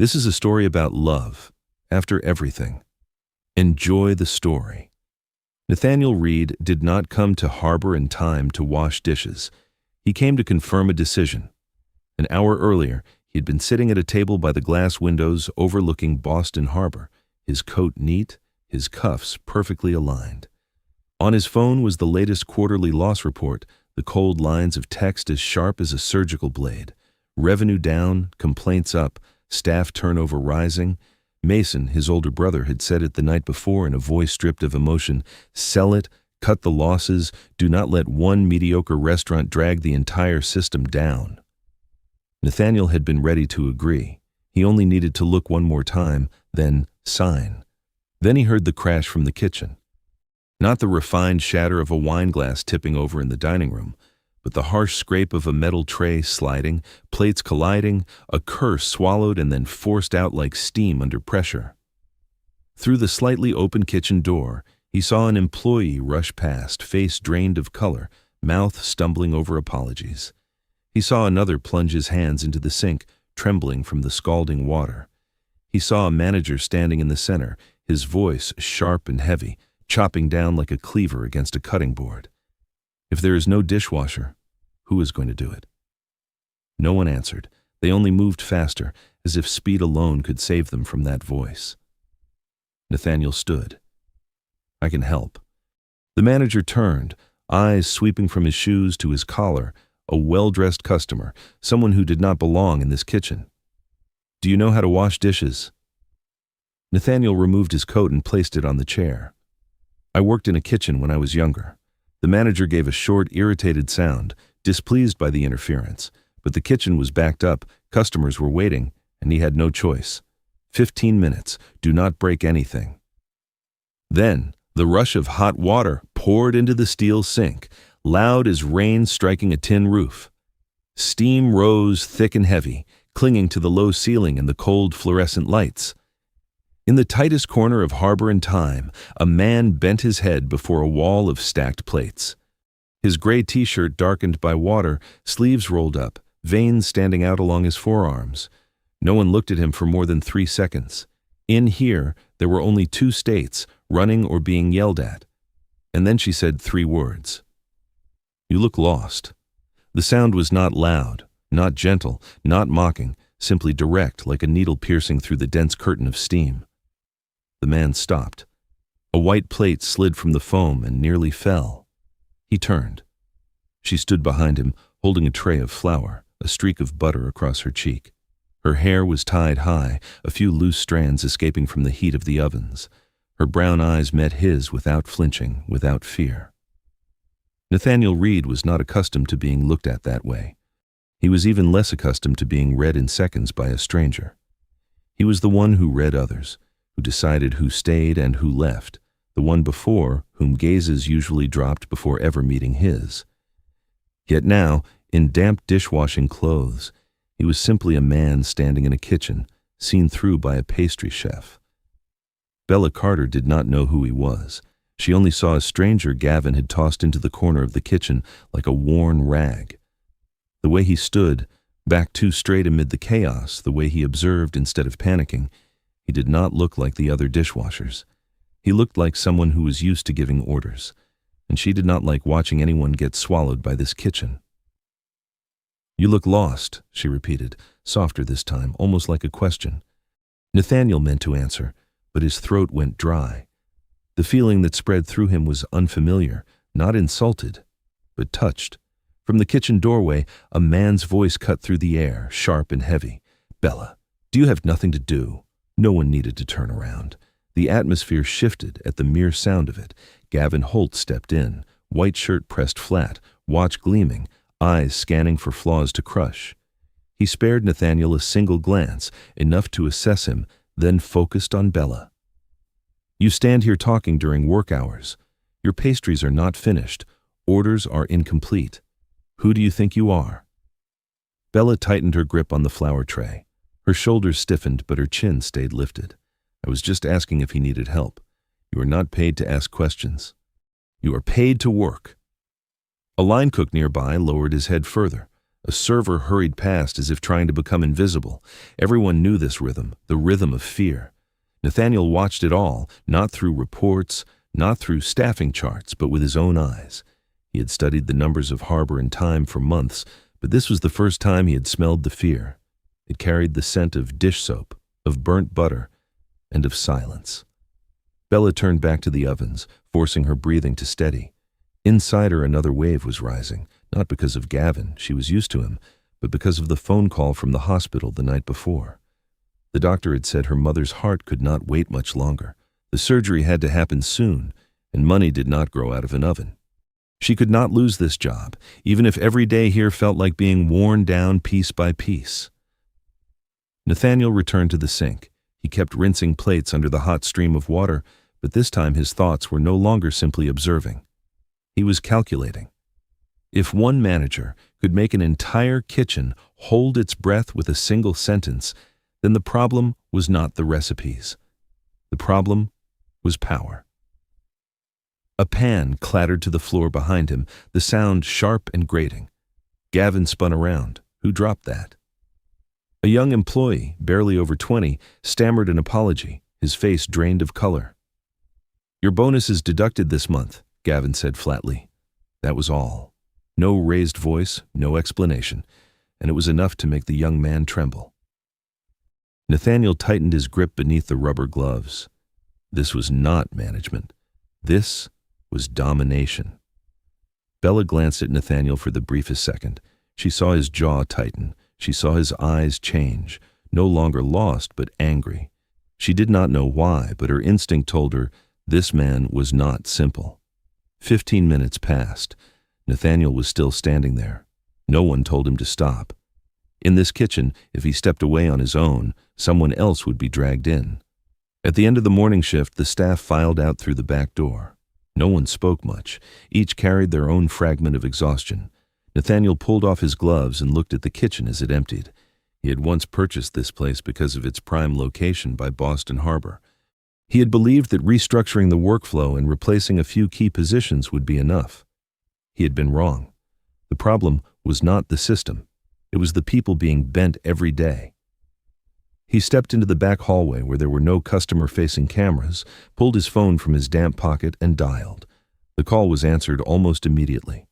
This is a story about love, after everything. Enjoy the story. Nathaniel Reed did not come to harbor in time to wash dishes. He came to confirm a decision. An hour earlier, he had been sitting at a table by the glass windows overlooking Boston Harbor, his coat neat, his cuffs perfectly aligned. On his phone was the latest quarterly loss report, the cold lines of text as sharp as a surgical blade. Revenue down, complaints up, staff turnover rising. Mason, his older brother, had said it the night before in a voice stripped of emotion. Sell it, cut the losses, do not let one mediocre restaurant drag the entire system down. Nathaniel had been ready to agree. He only needed to look one more time, then sign. Then he heard the crash from the kitchen. Not the refined shatter of a wine glass tipping over in the dining room, but the harsh scrape of a metal tray sliding, plates colliding, a curse swallowed and then forced out like steam under pressure. Through the slightly open kitchen door, he saw an employee rush past, face drained of color, mouth stumbling over apologies. He saw another plunge his hands into the sink, trembling from the scalding water. He saw a manager standing in the center, his voice sharp and heavy, chopping down like a cleaver against a cutting board. If there is no dishwasher, who is going to do it? No one answered. They only moved faster, as if speed alone could save them from that voice. Nathaniel stood. I can help. The manager turned, eyes sweeping from his shoes to his collar, a well-dressed customer, someone who did not belong in this kitchen. Do you know how to wash dishes? Nathaniel removed his coat and placed it on the chair. I worked in a kitchen when I was younger. The manager gave a short, irritated sound, displeased by the interference, but the kitchen was backed up, customers were waiting, and he had no choice. 15 minutes, do not break anything. Then, the rush of hot water poured into the steel sink, loud as rain striking a tin roof. Steam rose thick and heavy, clinging to the low ceiling and the cold fluorescent lights. In the tightest corner of Harbor and Time, a man bent his head before a wall of stacked plates. His gray t-shirt darkened by water, sleeves rolled up, veins standing out along his forearms. No one looked at him for more than 3 seconds. In here, there were only 2 states, running or being yelled at. And then she said 3 words. You look lost. The sound was not loud, not gentle, not mocking, simply direct like a needle piercing through the dense curtain of steam. The man stopped. A white plate slid from the foam and nearly fell. He turned. She stood behind him, holding a tray of flour, a streak of butter across her cheek. Her hair was tied high, a few loose strands escaping from the heat of the ovens. Her brown eyes met his without flinching, without fear. Nathaniel Reed was not accustomed to being looked at that way. He was even less accustomed to being read in seconds by a stranger. He was the one who read others, who decided who stayed and who left, the one before whom gazes usually dropped before ever meeting his. Yet now, in damp dishwashing clothes, he was simply a man standing in a kitchen, seen through by a pastry chef. Bella Carter did not know who he was. She only saw a stranger Gavin had tossed into the corner of the kitchen like a worn rag. The way he stood, back too straight amid the chaos, the way he observed instead of panicking, he did not look like the other dishwashers. He looked like someone who was used to giving orders, and she did not like watching anyone get swallowed by this kitchen. You look lost, she repeated, softer this time, almost like a question. Nathaniel meant to answer, but his throat went dry. The feeling that spread through him was unfamiliar, not insulted, but touched. From the kitchen doorway, a man's voice cut through the air, sharp and heavy. Bella, do you have nothing to do? No one needed to turn around. The atmosphere shifted at the mere sound of it. Gavin Holt stepped in, white shirt pressed flat, watch gleaming, eyes scanning for flaws to crush. He spared Nathaniel a single glance, enough to assess him, then focused on Bella. You stand here talking during work hours. Your pastries are not finished. Orders are incomplete. Who do you think you are? Bella tightened her grip on the flour tray. Her shoulders stiffened, but her chin stayed lifted. I was just asking if he needed help. You are not paid to ask questions. You are paid to work. A line cook nearby lowered his head further. A server hurried past as if trying to become invisible. Everyone knew this rhythm, the rhythm of fear. Nathaniel watched it all, not through reports, not through staffing charts, but with his own eyes. He had studied the numbers of Harbor and Time for months, but this was the first time he had smelled the fear. It carried the scent of dish soap, of burnt butter, and of silence. Bella turned back to the ovens, forcing her breathing to steady. Inside her another wave was rising, not because of Gavin, she was used to him, but because of the phone call from the hospital the night before. The doctor had said her mother's heart could not wait much longer. The surgery had to happen soon, and money did not grow out of an oven. She could not lose this job, even if every day here felt like being worn down piece by piece. Nathaniel returned to the sink. He kept rinsing plates under the hot stream of water, but this time his thoughts were no longer simply observing. He was calculating. If one manager could make an entire kitchen hold its breath with a single sentence, then the problem was not the recipes. The problem was power. A pan clattered to the floor behind him, the sound sharp and grating. Gavin spun around. Who dropped that? A young employee, barely over 20, stammered an apology, his face drained of color. "Your bonus is deducted this month," Gavin said flatly. That was all. No raised voice, no explanation, and it was enough to make the young man tremble. Nathaniel tightened his grip beneath the rubber gloves. This was not management. This was domination. Bella glanced at Nathaniel for the briefest second. She saw his jaw tighten. She saw his eyes change, no longer lost but angry. She did not know why, but her instinct told her this man was not simple. 15 minutes passed. Nathaniel was still standing there. No one told him to stop. In this kitchen, if he stepped away on his own, someone else would be dragged in. At the end of the morning shift, the staff filed out through the back door. No one spoke much. Each carried their own fragment of exhaustion. Nathaniel pulled off his gloves and looked at the kitchen as it emptied. He had once purchased this place because of its prime location by Boston Harbor. He had believed that restructuring the workflow and replacing a few key positions would be enough. He had been wrong. The problem was not the system. It was the people being bent every day. He stepped into the back hallway where there were no customer-facing cameras, pulled his phone from his damp pocket, and dialed. The call was answered almost immediately.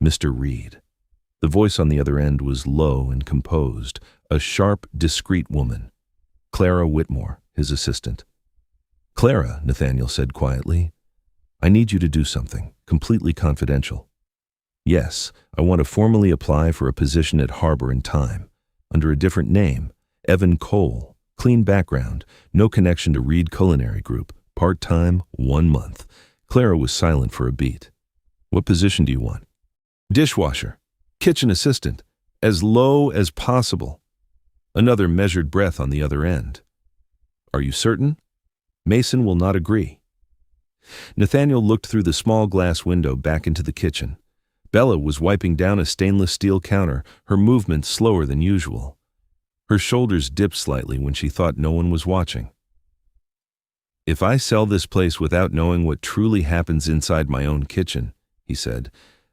Mr. Reed. The voice on the other end was low and composed, a sharp, discreet woman. Clara Whitmore, his assistant. "Clara," Nathaniel said quietly, "I need you to do something, completely confidential." "Yes, I want to formally apply for a position at Harbor and Time, under a different name, Evan Cole, clean background, no connection to Reed Culinary Group, part-time, 1 month. Clara was silent for a beat. "What position do you want?" "Dishwasher, kitchen assistant, as low as possible." Another measured breath on the other end. "Are you certain?" "Mason will not agree." Nathaniel looked through the small glass window back into the kitchen. Bella was wiping down a stainless steel counter, her movements slower than usual. Her shoulders dipped slightly when she thought no one was watching. "If I sell this place without knowing what truly happens inside my own kitchen," he said,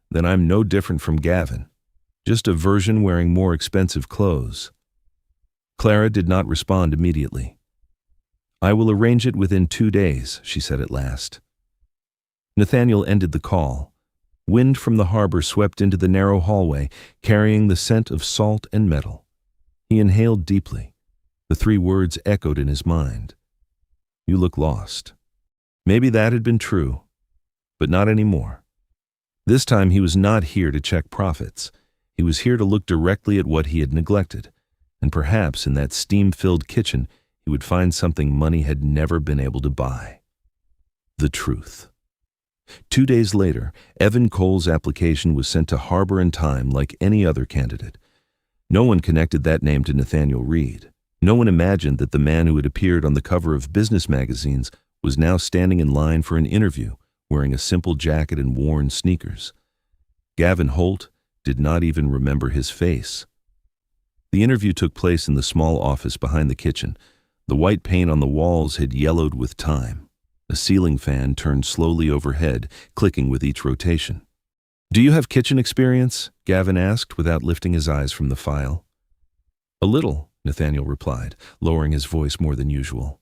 "then I'm no different from Gavin. Just a version wearing more expensive clothes." Clara did not respond immediately. "I will arrange it within 2 days," she said at last. Nathaniel ended the call. Wind from the harbor swept into the narrow hallway, carrying the scent of salt and metal. He inhaled deeply. The 3 words echoed in his mind. "You look lost." Maybe that had been true, but not anymore. This time he was not here to check profits. He was here to look directly at what he had neglected, and perhaps in that steam-filled kitchen he would find something money had never been able to buy. The truth. 2 days later, Evan Cole's application was sent to Harbor and Time like any other candidate. No one connected that name to Nathaniel Reed. No one imagined that the man who had appeared on the cover of business magazines was now standing in line for an interview, wearing a simple jacket and worn sneakers. Gavin Holt did not even remember his face. The interview took place in the small office behind the kitchen. The white paint on the walls had yellowed with time. A ceiling fan turned slowly overhead, clicking with each rotation. Do you have kitchen experience? Gavin asked without lifting his eyes from the file. A little, Nathaniel replied, lowering his voice more than usual.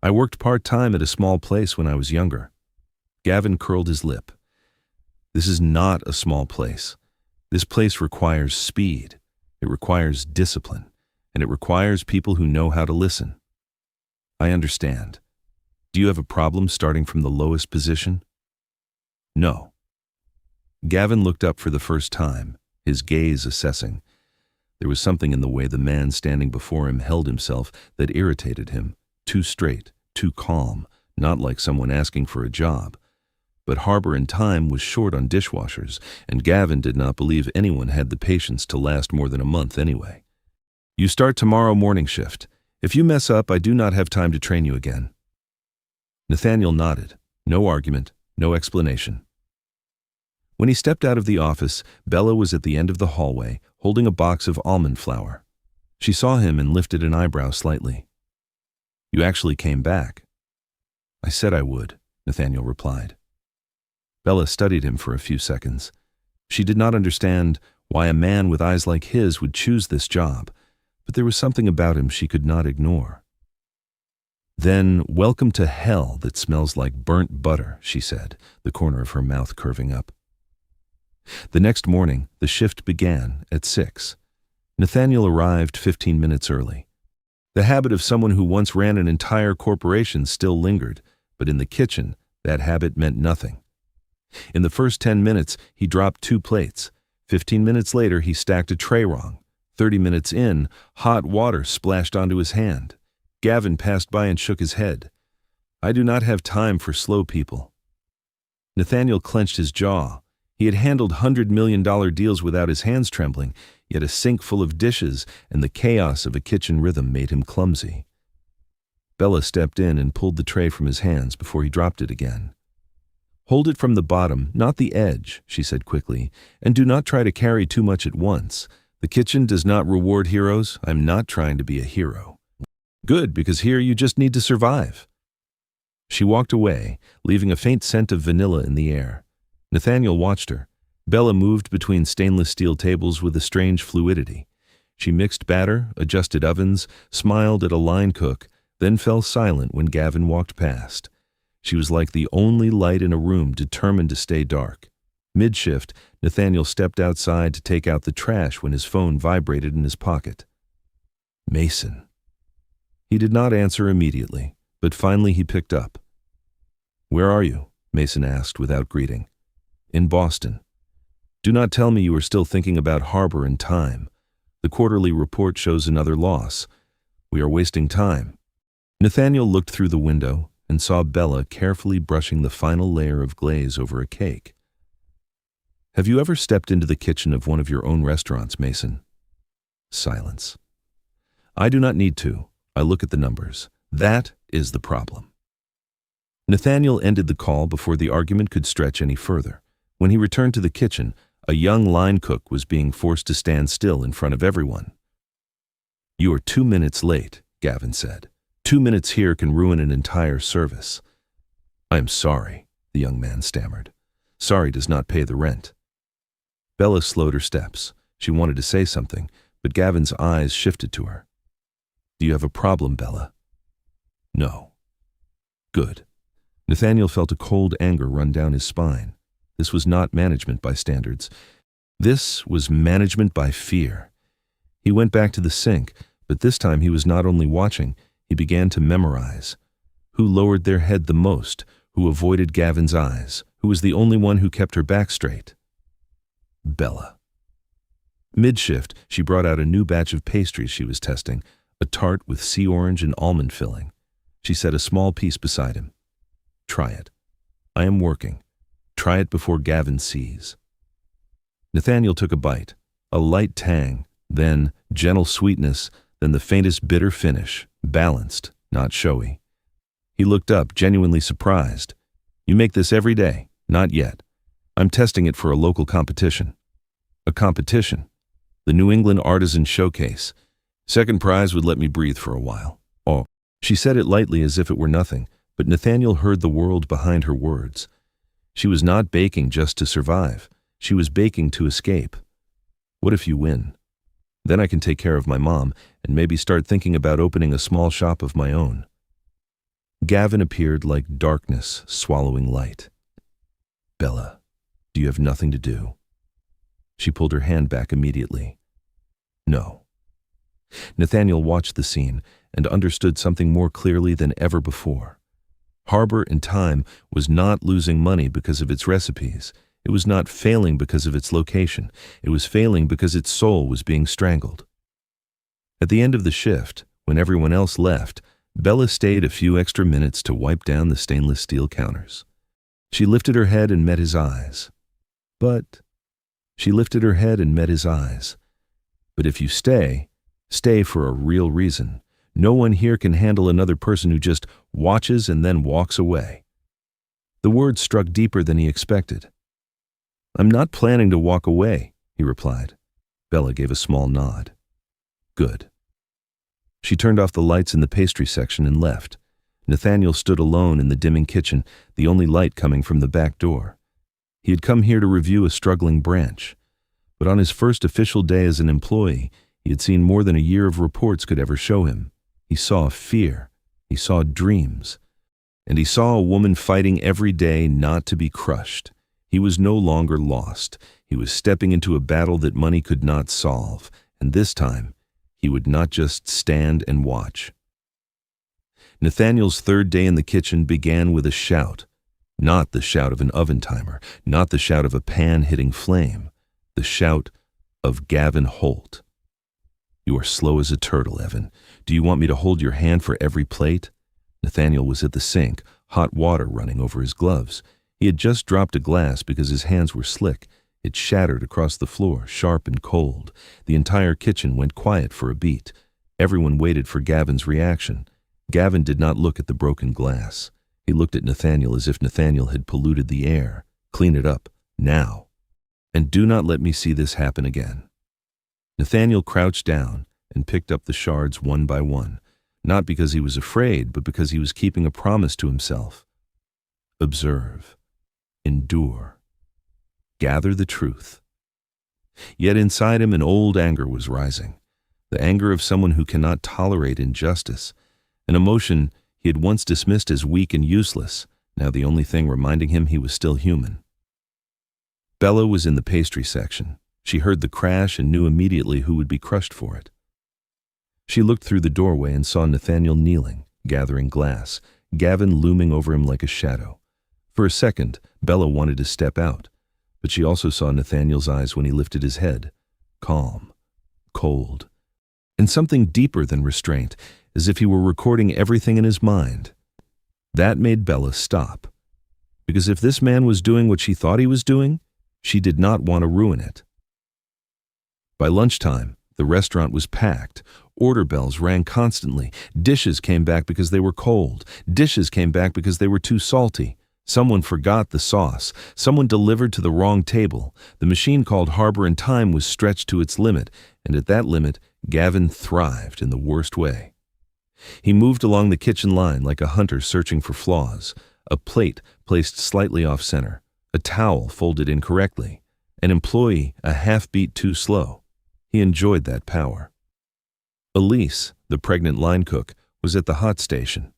I worked part-time at a small place when I was younger. Gavin curled his lip. This is not a small place. This place requires speed. It requires discipline. And it requires people who know how to listen. I understand. Do you have a problem starting from the lowest position? No. Gavin looked up for the first time, his gaze assessing. There was something in the way the man standing before him held himself that irritated him, too straight, too calm, not like someone asking for a job. But Harbor and Time was short on dishwashers, and Gavin did not believe anyone had the patience to last more than a month anyway. You start tomorrow morning shift. If you mess up, I do not have time to train you again. Nathaniel nodded. No argument, no explanation. When he stepped out of the office, Bella was at the end of the hallway, holding a box of almond flour. She saw him and lifted an eyebrow slightly. You actually came back. I said I would, Nathaniel replied. Bella studied him for a few seconds. She did not understand why a man with eyes like his would choose this job, but there was something about him she could not ignore. Then, welcome to hell that smells like burnt butter, she said, the corner of her mouth curving up. The next morning, the shift began at 6. Nathaniel arrived 15 minutes early. The habit of someone who once ran an entire corporation still lingered, but in the kitchen, that habit meant nothing. In the first 10 minutes, he dropped 2 plates. 15 minutes later, he stacked a tray wrong. 30 minutes in, hot water splashed onto his hand. Gavin passed by and shook his head. I do not have time for slow people. Nathaniel clenched his jaw. He had handled $100 million deals without his hands trembling, yet a sink full of dishes and the chaos of a kitchen rhythm made him clumsy. Bella stepped in and pulled the tray from his hands before he dropped it again. Hold it from the bottom, not the edge, she said quickly, and do not try to carry too much at once. The kitchen does not reward heroes. I'm not trying to be a hero. Good, because here you just need to survive. She walked away, leaving a faint scent of vanilla in the air. Nathaniel watched her. Bella moved between stainless steel tables with a strange fluidity. She mixed batter, adjusted ovens, smiled at a line cook, then fell silent when Gavin walked past. She was like the only light in a room determined to stay dark. Mid-shift, Nathaniel stepped outside to take out the trash when his phone vibrated in his pocket. Mason. He did not answer immediately, but finally he picked up. Where are you? Mason asked without greeting. In Boston. Do not tell me you are still thinking about Harbor and Time. The quarterly report shows another loss. We are wasting time. Nathaniel looked through the window and saw Bella carefully brushing the final layer of glaze over a cake. Have you ever stepped into the kitchen of one of your own restaurants, Mason? Silence. I do not need to. I look at the numbers. That is the problem. Nathaniel ended the call before the argument could stretch any further. When he returned to the kitchen, a young line cook was being forced to stand still in front of everyone. You are 2 minutes late, Gavin said. 2 minutes here can ruin an entire service. I am sorry, the young man stammered. Sorry does not pay the rent. Bella slowed her steps. She wanted to say something, but Gavin's eyes shifted to her. Do you have a problem, Bella? No. Good. Nathaniel felt a cold anger run down his spine. This was not management by standards. This was management by fear. He went back to the sink, but this time he was not only watching, he began to memorize. Who lowered their head the most? Who avoided Gavin's eyes? Who was the only one who kept her back straight? Bella. Mid-shift, she brought out a new batch of pastries she was testing, a tart with sea orange and almond filling. She set a small piece beside him. Try it. I am working. Try it before Gavin sees. Nathaniel took a bite, a light tang, then gentle sweetness, then the faintest bitter finish, balanced, not showy. He looked up, genuinely surprised. You make this every day? Not yet. I'm testing it for a local competition. A competition? The New England Artisan Showcase. Second prize would let me breathe for a while. Oh. She said it lightly as if it were nothing, but Nathaniel heard the world behind her words. She was not baking just to survive. She was baking to escape. What if you win? Then I can take care of my mom and maybe start thinking about opening a small shop of my own. Gavin appeared like darkness swallowing light. Bella, do you have nothing to do? She pulled her hand back immediately. No. Nathaniel watched the scene and understood something more clearly than ever before. Harbor in Time was not losing money because of its recipes. It was not failing because of its location. It was failing because its soul was being strangled. At the end of the shift, when everyone else left, Bella stayed a few extra minutes to wipe down the stainless steel counters. She lifted her head and met his eyes. But if you stay for a real reason. No one here can handle another person who just watches and then walks away. The words struck deeper than he expected. I'm not planning to walk away, he replied. Bella gave a small nod. Good. She turned off the lights in the pastry section and left. Nathaniel stood alone in the dimming kitchen, the only light coming from the back door. He had come here to review a struggling branch. But on his first official day as an employee, he had seen more than a year of reports could ever show him. He saw fear. He saw dreams. And he saw a woman fighting every day not to be crushed. He was no longer lost. He was stepping into a battle that money could not solve. And this time, he would not just stand and watch. Nathaniel's third day in the kitchen began with a shout. Not the shout of an oven timer, not the shout of a pan hitting flame. The shout of Gavin Holt. You are slow as a turtle, Evan. Do you want me to hold your hand for every plate? Nathaniel was at the sink, hot water running over his gloves. He had just dropped a glass because his hands were slick. It shattered across the floor, sharp and cold. The entire kitchen went quiet for a beat. Everyone waited for Gavin's reaction. Gavin did not look at the broken glass. He looked at Nathaniel as if Nathaniel had polluted the air. Clean it up, now. And do not let me see this happen again. Nathaniel crouched down and picked up the shards one by one, not because he was afraid, but because he was keeping a promise to himself. Observe. Endure. Gather the truth. Yet inside him an old anger was rising, the anger of someone who cannot tolerate injustice, an emotion he had once dismissed as weak and useless, now the only thing reminding him he was still human. Bella was in the pastry section. She heard the crash and knew immediately who would be crushed for it. She looked through the doorway and saw Nathaniel kneeling, gathering glass, Gavin looming over him like a shadow. For a second, Bella wanted to step out, but she also saw Nathaniel's eyes when he lifted his head, calm, cold, and something deeper than restraint, as if he were recording everything in his mind. That made Bella stop, because if this man was doing what she thought he was doing, she did not want to ruin it. By lunchtime, the restaurant was packed. Order bells rang constantly. Dishes came back because they were cold. Dishes came back because they were too salty. Someone forgot the sauce. Someone delivered to the wrong table. The machine called Harbor in Time was stretched to its limit, and at that limit, Gavin thrived in the worst way. He moved along the kitchen line like a hunter searching for flaws. A plate placed slightly off-center. A towel folded incorrectly. An employee a half-beat too slow. He enjoyed that power. Elise, the pregnant line cook, was at the hot station.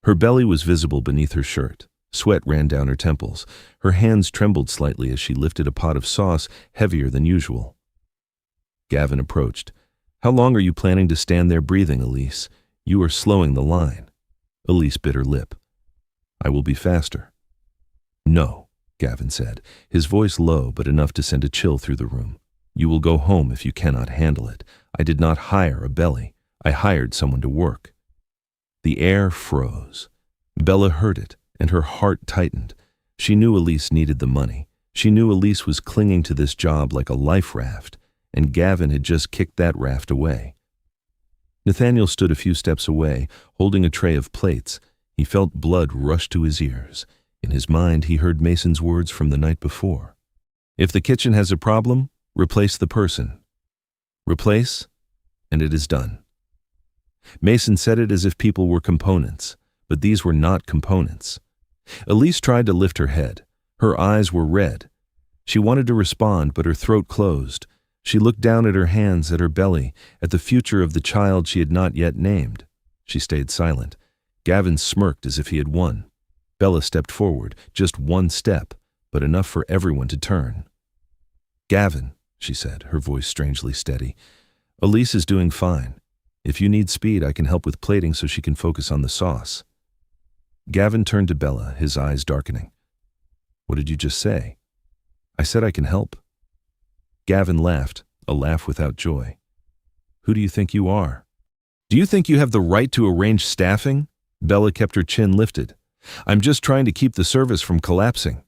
Her belly was visible beneath her shirt. Sweat ran down her temples. Her hands trembled slightly as she lifted a pot of sauce heavier than usual. Gavin approached. How long are you planning to stand there breathing, Elise? You are slowing the line. Elise bit her lip. I will be faster. No, Gavin said, his voice low but enough to send a chill through the room. You will go home if you cannot handle it. I did not hire a belly. I hired someone to work. The air froze. Bella heard it, and her heart tightened. She knew Elise needed the money. She knew Elise was clinging to this job like a life raft, and Gavin had just kicked that raft away. Nathaniel stood a few steps away, holding a tray of plates. He felt blood rush to his ears. In his mind, he heard Mason's words from the night before. If the kitchen has a problem, replace the person. Replace, and it is done. Mason said it as if people were components, but these were not components. Elise tried to lift her head. Her eyes were red. She wanted to respond, but her throat closed. She looked down at her hands, at her belly, at the future of the child she had not yet named. She stayed silent. Gavin smirked as if he had won. Bella stepped forward, just one step, but enough for everyone to turn. "Gavin," she said, her voice strangely steady, "Elise is doing fine. If you need speed, I can help with plating so she can focus on the sauce." Gavin turned to Bella, his eyes darkening. "What did you just say?" "I said I can help." Gavin laughed, a laugh without joy. "Who do you think you are? Do you think you have the right to arrange staffing?" Bella kept her chin lifted. "I'm just trying to keep the service from collapsing."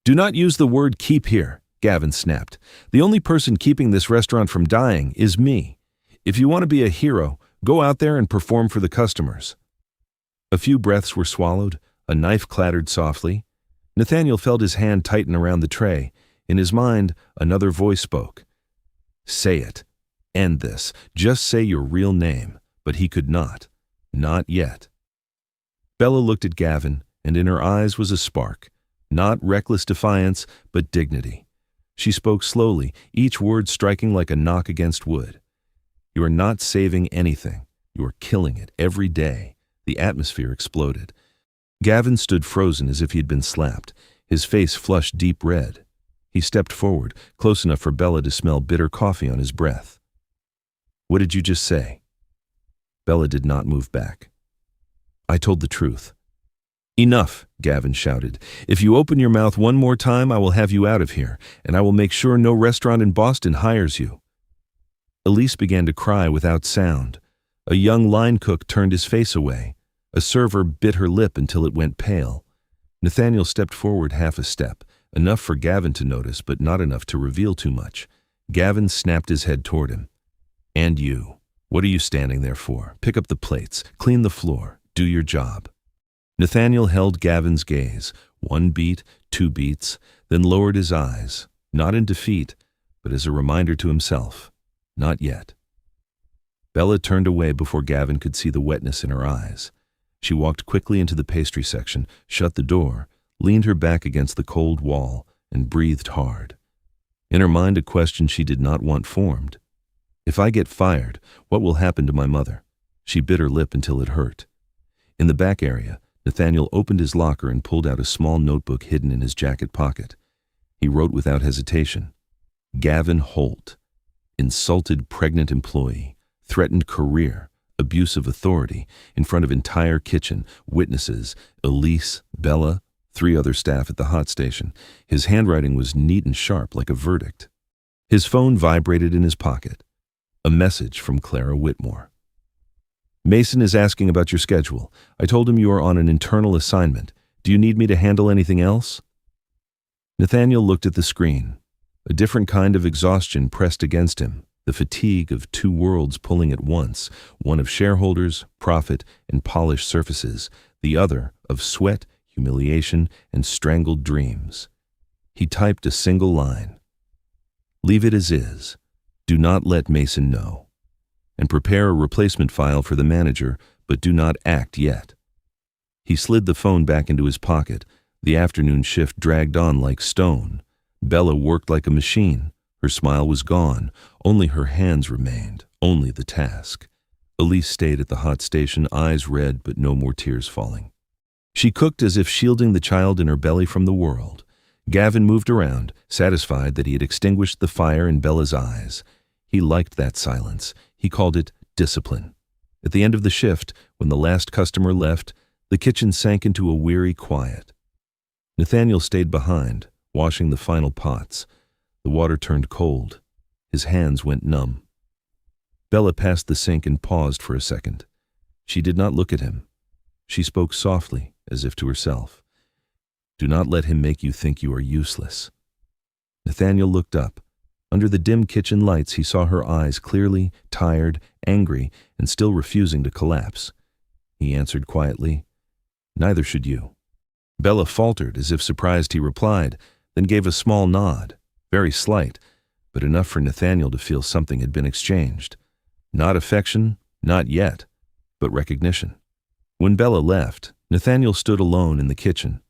"Do not use the word keep here," Gavin snapped. "The only person keeping this restaurant from dying is me. If you want to be a hero, go out there and perform for the customers." A few breaths were swallowed, a knife clattered softly. Nathaniel felt his hand tighten around the tray. In his mind, another voice spoke. "Say it. End this. Just say your real name." But he could not. Not yet. Bella looked at Gavin, and in her eyes was a spark. Not reckless defiance, but dignity. She spoke slowly, each word striking like a knock against wood. "You are not saving anything. You are killing it every day." The atmosphere exploded. Gavin stood frozen as if he had been slapped. His face flushed deep red. He stepped forward, close enough for Bella to smell bitter coffee on his breath. "What did you just say?" Bella did not move back. "I told the truth." "Enough," Gavin shouted. "If you open your mouth one more time, I will have you out of here, and I will make sure no restaurant in Boston hires you." Elise began to cry without sound. A young line cook turned his face away. A server bit her lip until it went pale. Nathaniel stepped forward half a step, enough for Gavin to notice, but not enough to reveal too much. Gavin snapped his head toward him. "And you, what are you standing there for? Pick up the plates, clean the floor, do your job." Nathaniel held Gavin's gaze, 1 beat, 2 beats, then lowered his eyes, not in defeat, but as a reminder to himself, not yet. Bella turned away before Gavin could see the wetness in her eyes. She walked quickly into the pastry section, shut the door, leaned her back against the cold wall, and breathed hard. In her mind, a question she did not want formed. "If I get fired, what will happen to my mother?" She bit her lip until it hurt. In the back area, Nathaniel opened his locker and pulled out a small notebook hidden in his jacket pocket. He wrote without hesitation. Gavin Holt. Insulted pregnant employee. Threatened career. Abuse of authority. In front of entire kitchen. Witnesses. Elise. Bella. 3 other staff at the hot station. His handwriting was neat and sharp like a verdict. His phone vibrated in his pocket. A message from Clara Whitmore. "Mason is asking about your schedule. I told him you are on an internal assignment. Do you need me to handle anything else?" Nathaniel looked at the screen. A different kind of exhaustion pressed against him, the fatigue of 2 worlds pulling at once, one of shareholders, profit, and polished surfaces, the other of sweat, humiliation, and strangled dreams. He typed a single line. "Leave it as is. Do not let Mason know. And prepare a replacement file for the manager, but do not act yet." He slid the phone back into his pocket. The afternoon shift dragged on like stone. Bella worked like a machine. Her smile was gone. Only her hands remained, only the task. Elise stayed at the hot station, eyes red but no more tears falling. She cooked as if shielding the child in her belly from the world. Gavin moved around, satisfied that he had extinguished the fire in Bella's eyes. He liked that silence. He called it discipline. At the end of the shift, when the last customer left, the kitchen sank into a weary quiet. Nathaniel stayed behind, washing the final pots. The water turned cold. His hands went numb. Bella passed the sink and paused for a second. She did not look at him. She spoke softly, as if to herself. "Do not let him make you think you are useless." Nathaniel looked up. Under the dim kitchen lights, he saw her eyes clearly, tired, angry, and still refusing to collapse. He answered quietly, "Neither should you." Bella faltered, as if surprised he replied, then gave a small nod, very slight, but enough for Nathaniel to feel something had been exchanged. Not affection, not yet, but recognition. When Bella left, Nathaniel stood alone in the kitchen.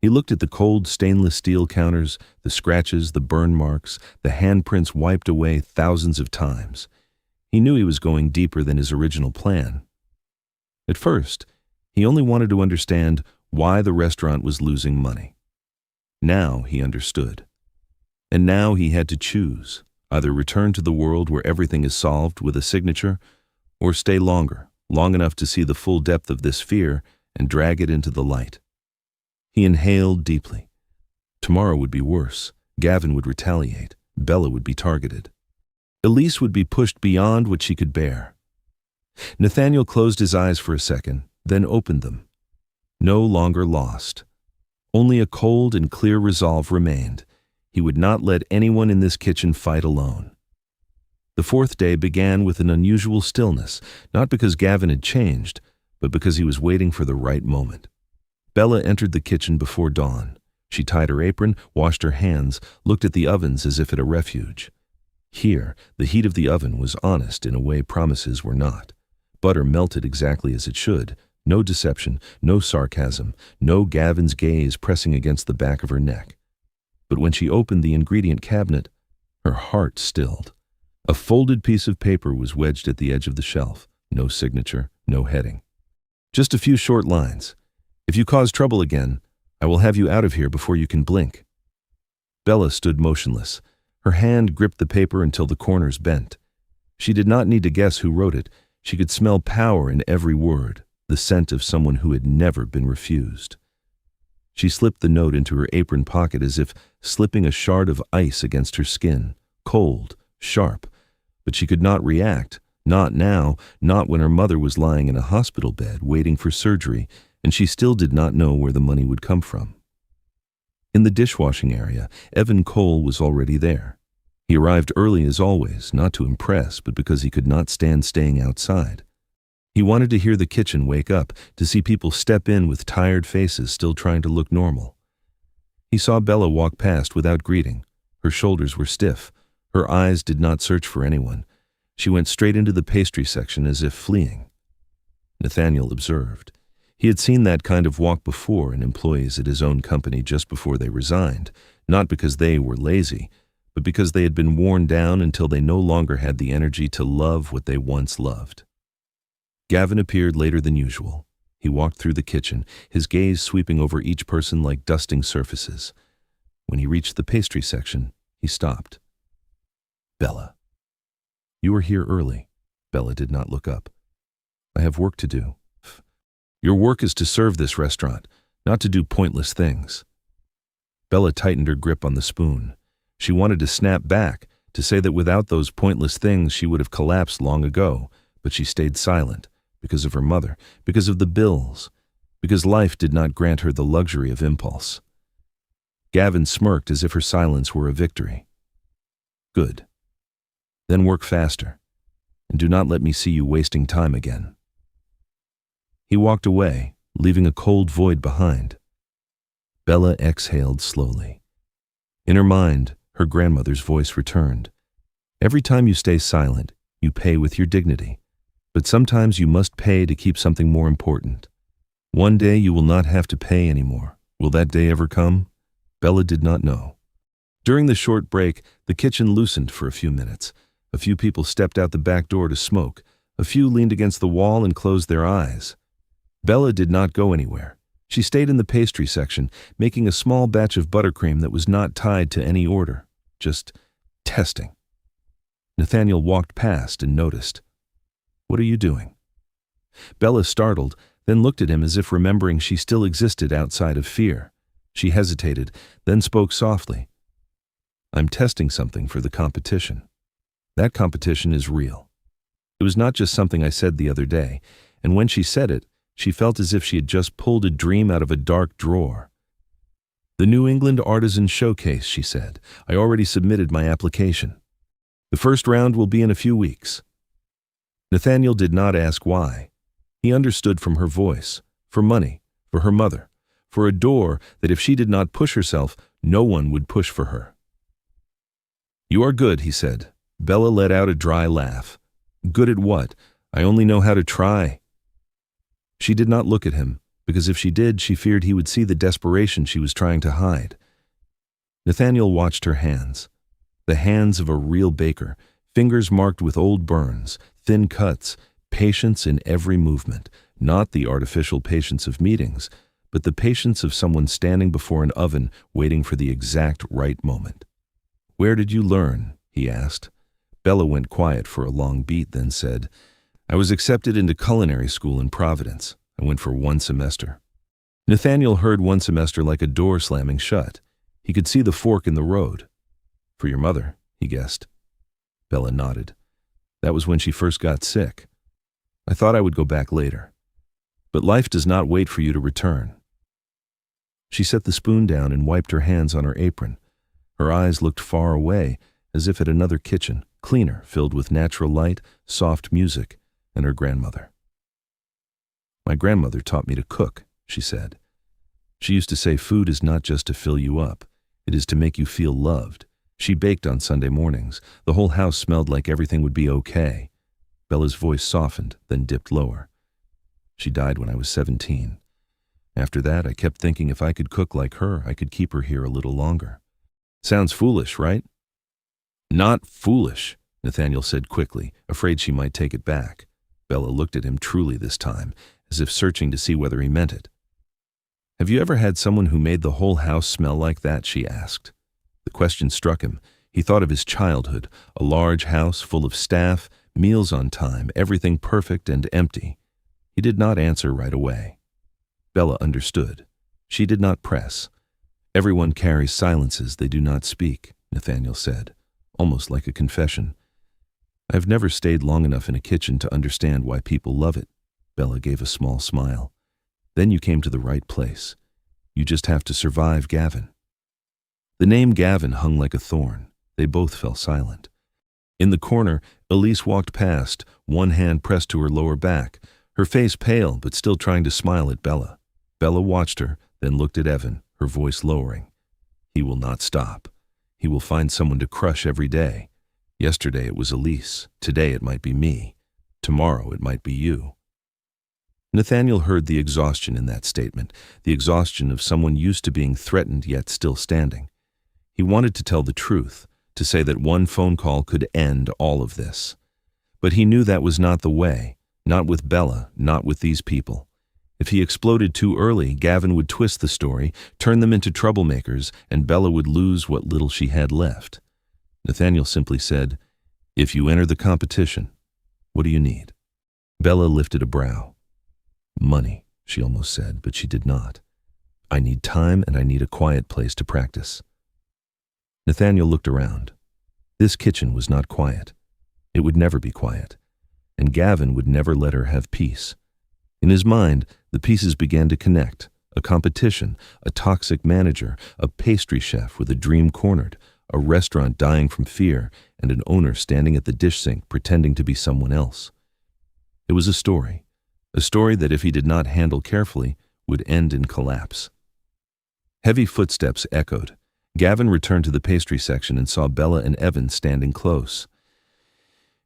He looked at the cold stainless steel counters, the scratches, the burn marks, the handprints wiped away thousands of times. He knew he was going deeper than his original plan. At first, he only wanted to understand why the restaurant was losing money. Now he understood. And now he had to choose, either return to the world where everything is solved with a signature, or stay longer, long enough to see the full depth of this fear and drag it into the light. He inhaled deeply. Tomorrow would be worse. Gavin would retaliate. Bella would be targeted. Elise would be pushed beyond what she could bear. Nathaniel closed his eyes for a second, then opened them. No longer lost. Only a cold and clear resolve remained. He would not let anyone in this kitchen fight alone. The fourth day began with an unusual stillness, not because Gavin had changed, but because he was waiting for the right moment. Bella entered the kitchen before dawn. She tied her apron, washed her hands, looked at the ovens as if at a refuge. Here, the heat of the oven was honest in a way promises were not. Butter melted exactly as it should. No deception, no sarcasm, no Gavin's gaze pressing against the back of her neck. But when she opened the ingredient cabinet, her heart stilled. A folded piece of paper was wedged at the edge of the shelf. No signature, no heading. Just a few short lines. If you cause trouble again, I will have you out of here before you can blink. Bella stood motionless. Her hand gripped the paper until the corners bent. She did not need to guess who wrote it. She could smell power in every word, the scent of someone who had never been refused. She slipped the note into her apron pocket as if slipping a shard of ice against her skin, cold, sharp, but she could not react, not now, not when her mother was lying in a hospital bed waiting for surgery, and she still did not know where the money would come from. In the dishwashing area, Evan Cole was already there. He arrived early as always, not to impress, but because he could not stand staying outside. He wanted to hear the kitchen wake up, to see people step in with tired faces still trying to look normal. He saw Bella walk past without greeting. Her shoulders were stiff. Her eyes did not search for anyone. She went straight into the pastry section as if fleeing. Nathaniel observed. He had seen that kind of walk before in employees at his own company just before they resigned, not because they were lazy, but because they had been worn down until they no longer had the energy to love what they once loved. Gavin appeared later than usual. He walked through the kitchen, his gaze sweeping over each person like dusting surfaces. When he reached the pastry section, he stopped. Bella. You were here early. Bella did not look up. I have work to do. Your work is to serve this restaurant, not to do pointless things. Bella tightened her grip on the spoon. She wanted to snap back, to say that without those pointless things she would have collapsed long ago, but she stayed silent. Because of her mother, because of the bills, because life did not grant her the luxury of impulse. Gavin smirked as if her silence were a victory. Good. Then work faster, and do not let me see you wasting time again. He walked away, leaving a cold void behind. Bella exhaled slowly. In her mind, her grandmother's voice returned. Every time you stay silent, you pay with your dignity. But sometimes you must pay to keep something more important. One day you will not have to pay anymore. Will that day ever come? Bella did not know. During the short break, the kitchen loosened for a few minutes. A few people stepped out the back door to smoke. A few leaned against the wall and closed their eyes. Bella did not go anywhere. She stayed in the pastry section, making a small batch of buttercream that was not tied to any order, just testing. Nathaniel walked past and noticed. What are you doing? Bella startled, then looked at him as if remembering she still existed outside of fear. She hesitated, then spoke softly. I'm testing something for the competition. That competition is real. It was not just something I said the other day, and when she said it, she felt as if she had just pulled a dream out of a dark drawer. The New England Artisan Showcase, she said. I already submitted my application. The first round will be in a few weeks. Nathaniel did not ask why. He understood from her voice, for money, for her mother, for a door that if she did not push herself, no one would push for her. You are good, he said. Bella let out a dry laugh. Good at what? I only know how to try. She did not look at him. because if she did, she feared he would see the desperation she was trying to hide. Nathaniel watched her hands. The hands of a real baker, fingers marked with old burns, thin cuts, patience in every movement, not the artificial patience of meetings, but the patience of someone standing before an oven waiting for the exact right moment. "Where did you learn?" he asked. Bella went quiet for a long beat, then said, "I was accepted into culinary school in Providence. I went for 1 semester." Nathaniel heard 1 semester like a door slamming shut. He could see the fork in the road. "For your mother," he guessed. Bella nodded. "That was when she first got sick. I thought I would go back later. But life does not wait for you to return." She set the spoon down and wiped her hands on her apron. Her eyes looked far away, as if at another kitchen, cleaner, filled with natural light, soft music, and her grandmother. "My grandmother taught me to cook," she said. "She used to say food is not just to fill you up, it is to make you feel loved. She baked on Sunday mornings. The whole house smelled like everything would be okay." Bella's voice softened, then dipped lower. "She died when I was 17. After that, I kept thinking if I could cook like her, I could keep her here a little longer." "Sounds foolish, right?" "Not foolish," Nathaniel said quickly, afraid she might take it back. Bella looked at him truly this time, as if searching to see whether he meant it. "Have you ever had someone who made the whole house smell like that?" she asked. The question struck him. He thought of his childhood, a large house full of staff, meals on time, everything perfect and empty. He did not answer right away. Bella understood. She did not press. "Everyone carries silences they do not speak," Nathaniel said, almost like a confession. "I've never stayed long enough in a kitchen to understand why people love it." Bella gave a small smile. "Then you came to the right place. You just have to survive Gavin." The name Gavin hung like a thorn. They both fell silent. In the corner, Elise walked past, one hand pressed to her lower back, her face pale but still trying to smile at Bella. Bella watched her, then looked at Evan, her voice lowering. "He will not stop. He will find someone to crush every day. Yesterday it was Elise. Today it might be me. Tomorrow it might be you." Nathaniel heard the exhaustion in that statement, the exhaustion of someone used to being threatened yet still standing. He wanted to tell the truth, to say that one phone call could end all of this. But he knew that was not the way, not with Bella, not with these people. If he exploded too early, Gavin would twist the story, turn them into troublemakers, and Bella would lose what little she had left. Nathaniel simply said, "If you enter the competition, what do you need?" Bella lifted a brow. "Money," she almost said, but she did not. "I need time and I need a quiet place to practice." Nathaniel looked around. This kitchen was not quiet. It would never be quiet. And Gavin would never let her have peace. In his mind, the pieces began to connect. A competition, a toxic manager, a pastry chef with a dream cornered, a restaurant dying from fear, and an owner standing at the dish sink pretending to be someone else. It was a story that if he did not handle carefully, would end in collapse. Heavy footsteps echoed. Gavin returned to the pastry section and saw Bella and Evan standing close.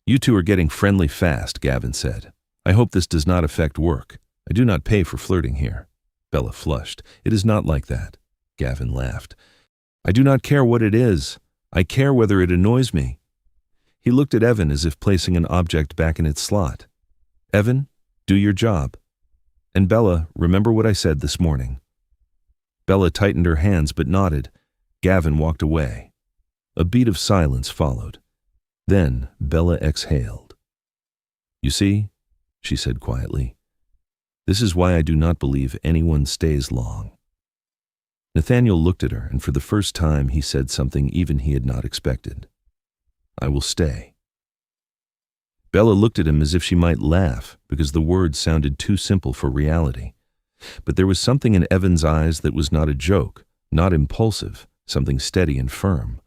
"You two are getting friendly fast," Gavin said. "I hope this does not affect work. I do not pay for flirting here." Bella flushed. "It is not like that." Gavin laughed. "I do not care what it is. I care whether it annoys me." He looked at Evan as if placing an object back in its slot. "Evan, do your job. And Bella, remember what I said this morning." Bella tightened her hands but nodded. Gavin walked away. A beat of silence followed. Then Bella exhaled. "You see," she said quietly, "this is why I do not believe anyone stays long." Nathaniel looked at her, and for the first time he said something even he had not expected. "I will stay." Bella looked at him as if she might laugh, because the words sounded too simple for reality. But there was something in Evan's eyes that was not a joke, not impulsive, something steady and firm.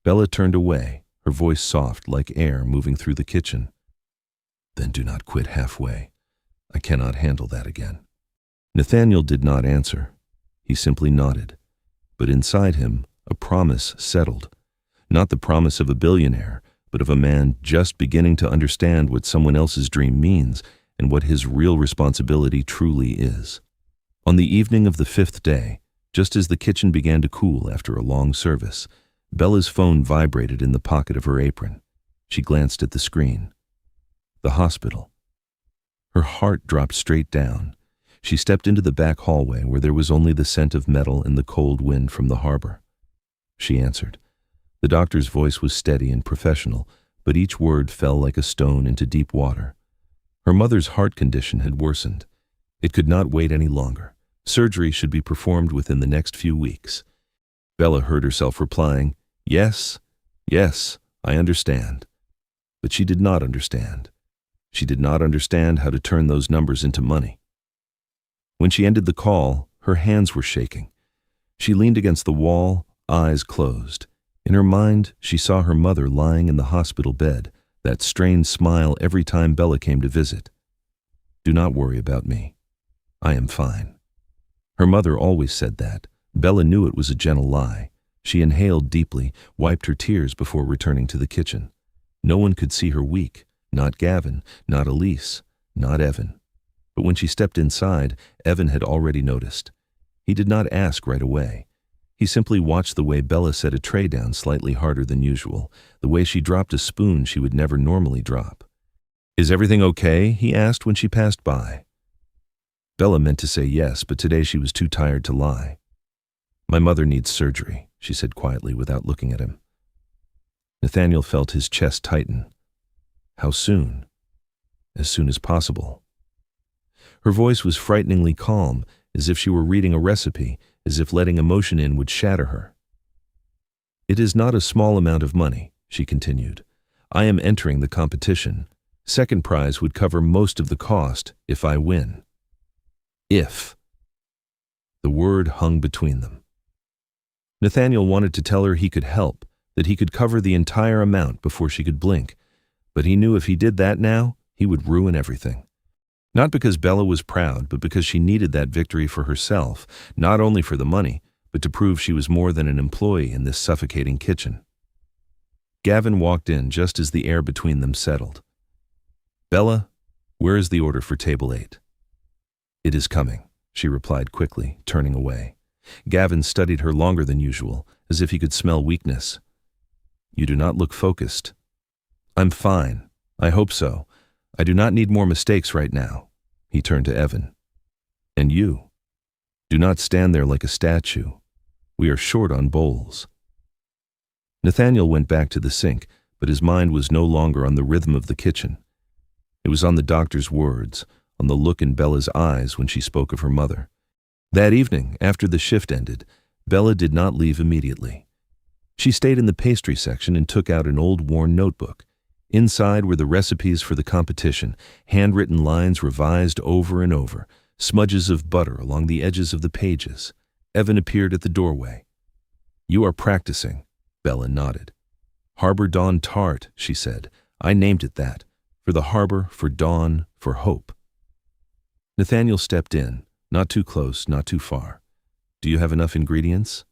Bella turned away, her voice soft like air moving through the kitchen. "Then do not quit halfway. I cannot handle that again." Nathaniel did not answer. He simply nodded. But inside him, a promise settled. Not the promise of a billionaire, but of a man just beginning to understand what someone else's dream means and what his real responsibility truly is. On the evening of the 5th day, just as the kitchen began to cool after a long service, Bella's phone vibrated in the pocket of her apron. She glanced at the screen. The hospital. Her heart dropped straight down. She stepped into the back hallway where there was only the scent of metal and the cold wind from the harbor. She answered. The doctor's voice was steady and professional, but each word fell like a stone into deep water. Her mother's heart condition had worsened. It could not wait any longer. Surgery should be performed within the next few weeks. Bella heard herself replying, "Yes, yes, I understand." But she did not understand. She did not understand how to turn those numbers into money. When she ended the call, her hands were shaking. She leaned against the wall, eyes closed. In her mind, she saw her mother lying in the hospital bed, that strained smile every time Bella came to visit. "Do not worry about me. I am fine." Her mother always said that. Bella knew it was a gentle lie. She inhaled deeply, wiped her tears before returning to the kitchen. No one could see her weak, not Gavin, not Elise, not Evan. But when she stepped inside, Evan had already noticed. He did not ask right away. He simply watched the way Bella set a tray down slightly harder than usual, the way she dropped a spoon she would never normally drop. "Is everything okay?" he asked when she passed by. Bella meant to say yes, but today she was too tired to lie. "My mother needs surgery," she said quietly without looking at him. Nathaniel felt his chest tighten. "How soon?" "As soon as possible." Her voice was frighteningly calm, as if she were reading a recipe, as if letting emotion in would shatter her. "It is not a small amount of money," she continued. "I am entering the competition. Second prize would cover most of the cost if I win." If. The word hung between them. Nathaniel wanted to tell her he could help, that he could cover the entire amount before she could blink, but he knew if he did that now, he would ruin everything. Not because Bella was proud, but because she needed that victory for herself, not only for the money, but to prove she was more than an employee in this suffocating kitchen. Gavin walked in just as the air between them settled. "Bella, where is the order for table 8? "It is coming," she replied quickly, turning away. Gavin studied her longer than usual, as if he could smell weakness. "You do not look focused." "I'm fine. I hope so. I do not need more mistakes right now." He turned to Evan. "And you? Do not stand there like a statue. We are short on bowls." Nathaniel went back to the sink, but his mind was no longer on the rhythm of the kitchen. It was on the doctor's words, on the look in Bella's eyes when she spoke of her mother. That evening, after the shift ended, Bella did not leave immediately. She stayed in the pastry section and took out an old worn notebook. Inside were the recipes for the competition, handwritten lines revised over and over, smudges of butter along the edges of the pages. Evan appeared at the doorway. "You are practicing," Bella nodded. "Harbor Dawn Tart," she said. "I named it that. For the harbor, for dawn, for hope." Nathaniel stepped in, not too close, not too far. "Do you have enough ingredients?"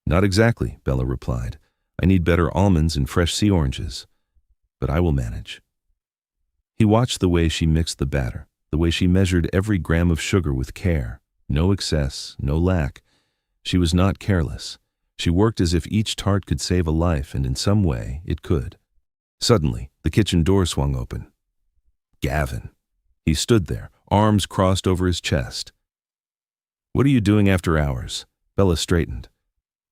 "Not exactly," Bella replied. "I need better almonds and fresh sea oranges. But I will manage." He watched the way she mixed the batter, the way she measured every gram of sugar with care. No excess, no lack. She was not careless. She worked as if each tart could save a life, and in some way it could. Suddenly, the kitchen door swung open. Gavin. He stood there, arms crossed over his chest. "What are you doing after hours?" Bella straightened.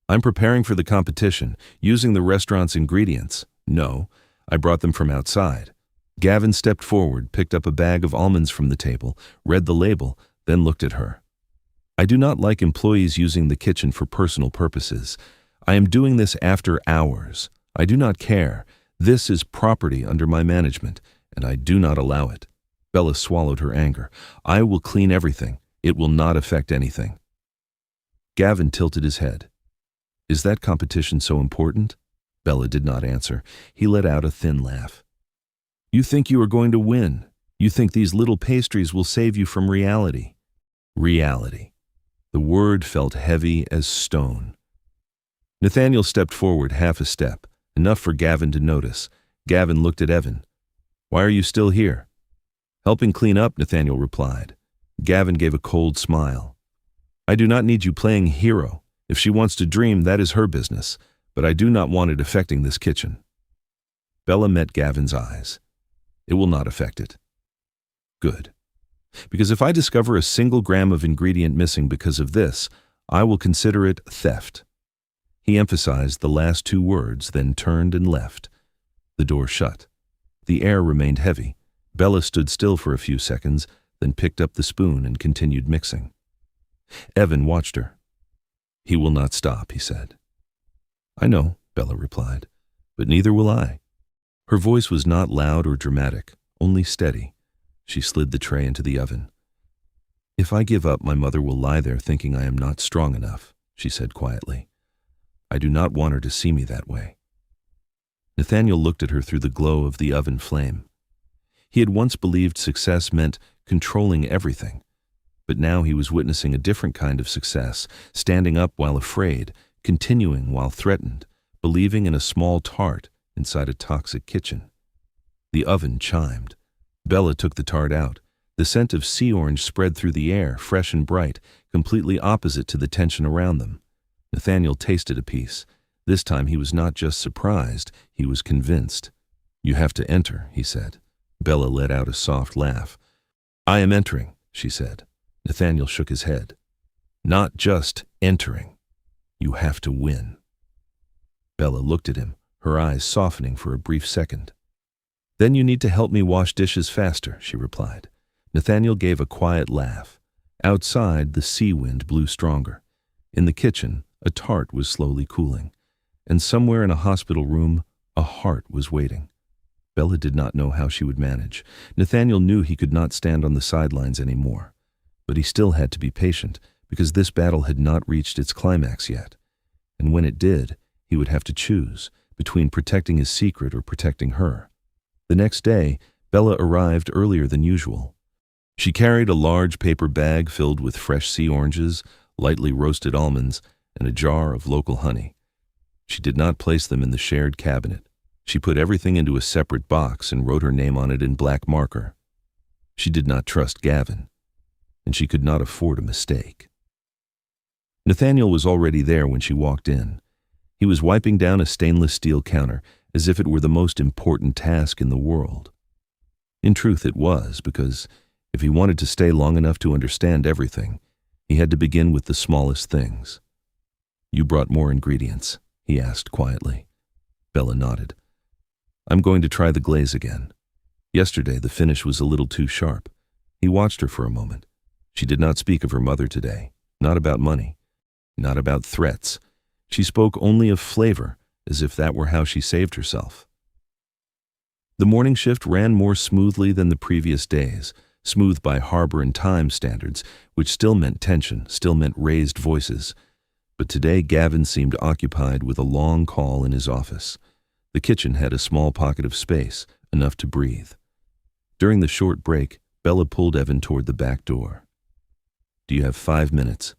"I'm preparing for the competition, using the restaurant's ingredients." "No, I brought them from outside." Gavin stepped forward, picked up a bag of almonds from the table, read the label, then looked at her. "I do not like employees using the kitchen for personal purposes. I am doing this after hours. I do not care. This is property under my management, and I do not allow it." Bella swallowed her anger. "I will clean everything. It will not affect anything." Gavin tilted his head. "Is that competition so important?" Bella did not answer. He let out a thin laugh. "You think you are going to win. You think these little pastries will save you from reality." Reality. The word felt heavy as stone. Nathaniel stepped forward half a step, enough for Gavin to notice. Gavin looked at Evan. "Why are you still here?" "Helping clean up," Nathaniel replied. Gavin gave a cold smile. I do not need you playing hero. If she wants to dream, that is her business, but I do not want it affecting this kitchen. Bella met Gavin's eyes. It will not affect it. Good. Because if I discover a single gram of ingredient missing because of this, I will consider it theft. He emphasized the last two words, then turned and left. The door shut. The air remained heavy. Bella stood still for a few seconds, then picked up the spoon and continued mixing. Evan watched her. He will not stop, he said. I know, Bella replied, but neither will I. Her voice was not loud or dramatic, only steady. She slid the tray into the oven. If I give up, my mother will lie there thinking I am not strong enough, she said quietly. I do not want her to see me that way. Nathaniel looked at her through the glow of the oven flame. He had once believed success meant controlling everything, but now he was witnessing a different kind of success, standing up while afraid, continuing while threatened, believing in a small tart inside a toxic kitchen. The oven chimed. Bella took the tart out. The scent of sea orange spread through the air, fresh and bright, completely opposite to the tension around them. Nathaniel tasted a piece. This time he was not just surprised, he was convinced. You have to enter, he said. Bella let out a soft laugh. I am entering, she said. Nathaniel shook his head. Not just entering. You have to win. Bella looked at him, her eyes softening for a brief second. Then you need to help me wash dishes faster, she replied. Nathaniel gave a quiet laugh. Outside, the sea wind blew stronger. In the kitchen, a tart was slowly cooling. And somewhere in a hospital room, a heart was waiting. Bella did not know how she would manage. Nathaniel knew he could not stand on the sidelines anymore. But he still had to be patient, because this battle had not reached its climax yet. And when it did, he would have to choose between protecting his secret or protecting her. The next day, Bella arrived earlier than usual. She carried a large paper bag filled with fresh sea oranges, lightly roasted almonds, and a jar of local honey. She did not place them in the shared cabinet. She put everything into a separate box and wrote her name on it in black marker. She did not trust Gavin, and she could not afford a mistake. Nathaniel was already there when she walked in. He was wiping down a stainless steel counter as if it were the most important task in the world. In truth, it was, because if he wanted to stay long enough to understand everything, he had to begin with the smallest things. You brought more ingredients, he asked quietly. Bella nodded. I'm going to try the glaze again. Yesterday, the finish was a little too sharp. He watched her for a moment. She did not speak of her mother today, not about money, not about threats. She spoke only of flavor, as if that were how she saved herself. The morning shift ran more smoothly than the previous days, smooth by harbor and time standards, which still meant tension, still meant raised voices. But today Gavin seemed occupied with a long call in his office. The kitchen had a small pocket of space, enough to breathe. During the short break, Bella pulled Evan toward the back door. Do you have 5 minutes?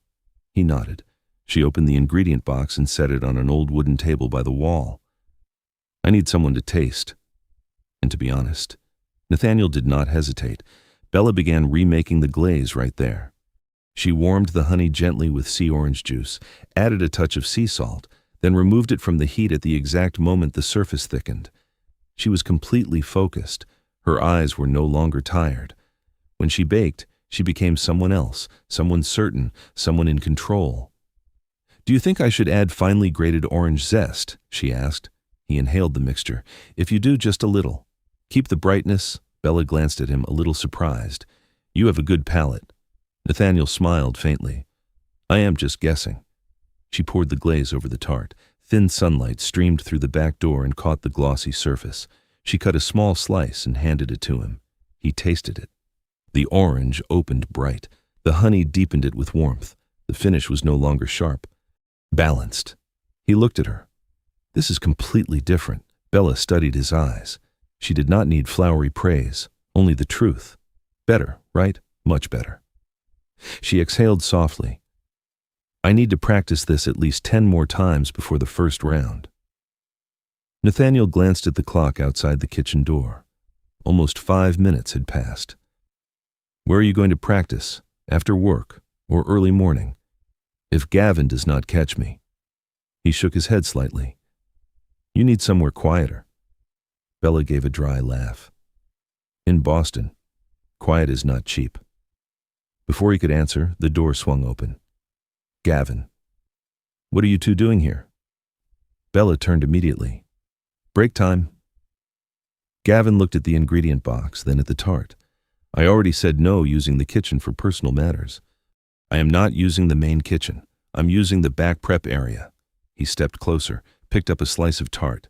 He nodded. She opened the ingredient box and set it on an old wooden table by the wall. I need someone to taste. And to be honest, Nathaniel did not hesitate. Bella began remaking the glaze right there. She warmed the honey gently with sea orange juice, added a touch of sea salt, then removed it from the heat at the exact moment the surface thickened. She was completely focused. Her eyes were no longer tired. When she baked, she became someone else, someone certain, someone in control. Do you think I should add finely grated orange zest? She asked. He inhaled the mixture. If you do, just a little. Keep the brightness. Bella glanced at him, a little surprised. You have a good palate. Nathaniel smiled faintly. I am just guessing. She poured the glaze over the tart. Thin sunlight streamed through the back door and caught the glossy surface. She cut a small slice and handed it to him. He tasted it. The orange opened bright. The honey deepened it with warmth. The finish was no longer sharp. Balanced. He looked at her. This is completely different. Bella studied his eyes. She did not need flowery praise, only the truth. Better, right? Much better. She exhaled softly. I need to practice this at least 10 more times before the first round. Nathaniel glanced at the clock outside the kitchen door. Almost 5 minutes had passed. Where are you going to practice? After work or early morning? If Gavin does not catch me. He shook his head slightly. You need somewhere quieter. Bella gave a dry laugh. In Boston, quiet is not cheap. Before he could answer, the door swung open. Gavin. What are you two doing here? Bella turned immediately. Break time. Gavin looked at the ingredient box, then at the tart. I already said no using the kitchen for personal matters. I am not using the main kitchen. I'm using the back prep area. He stepped closer, picked up a slice of tart.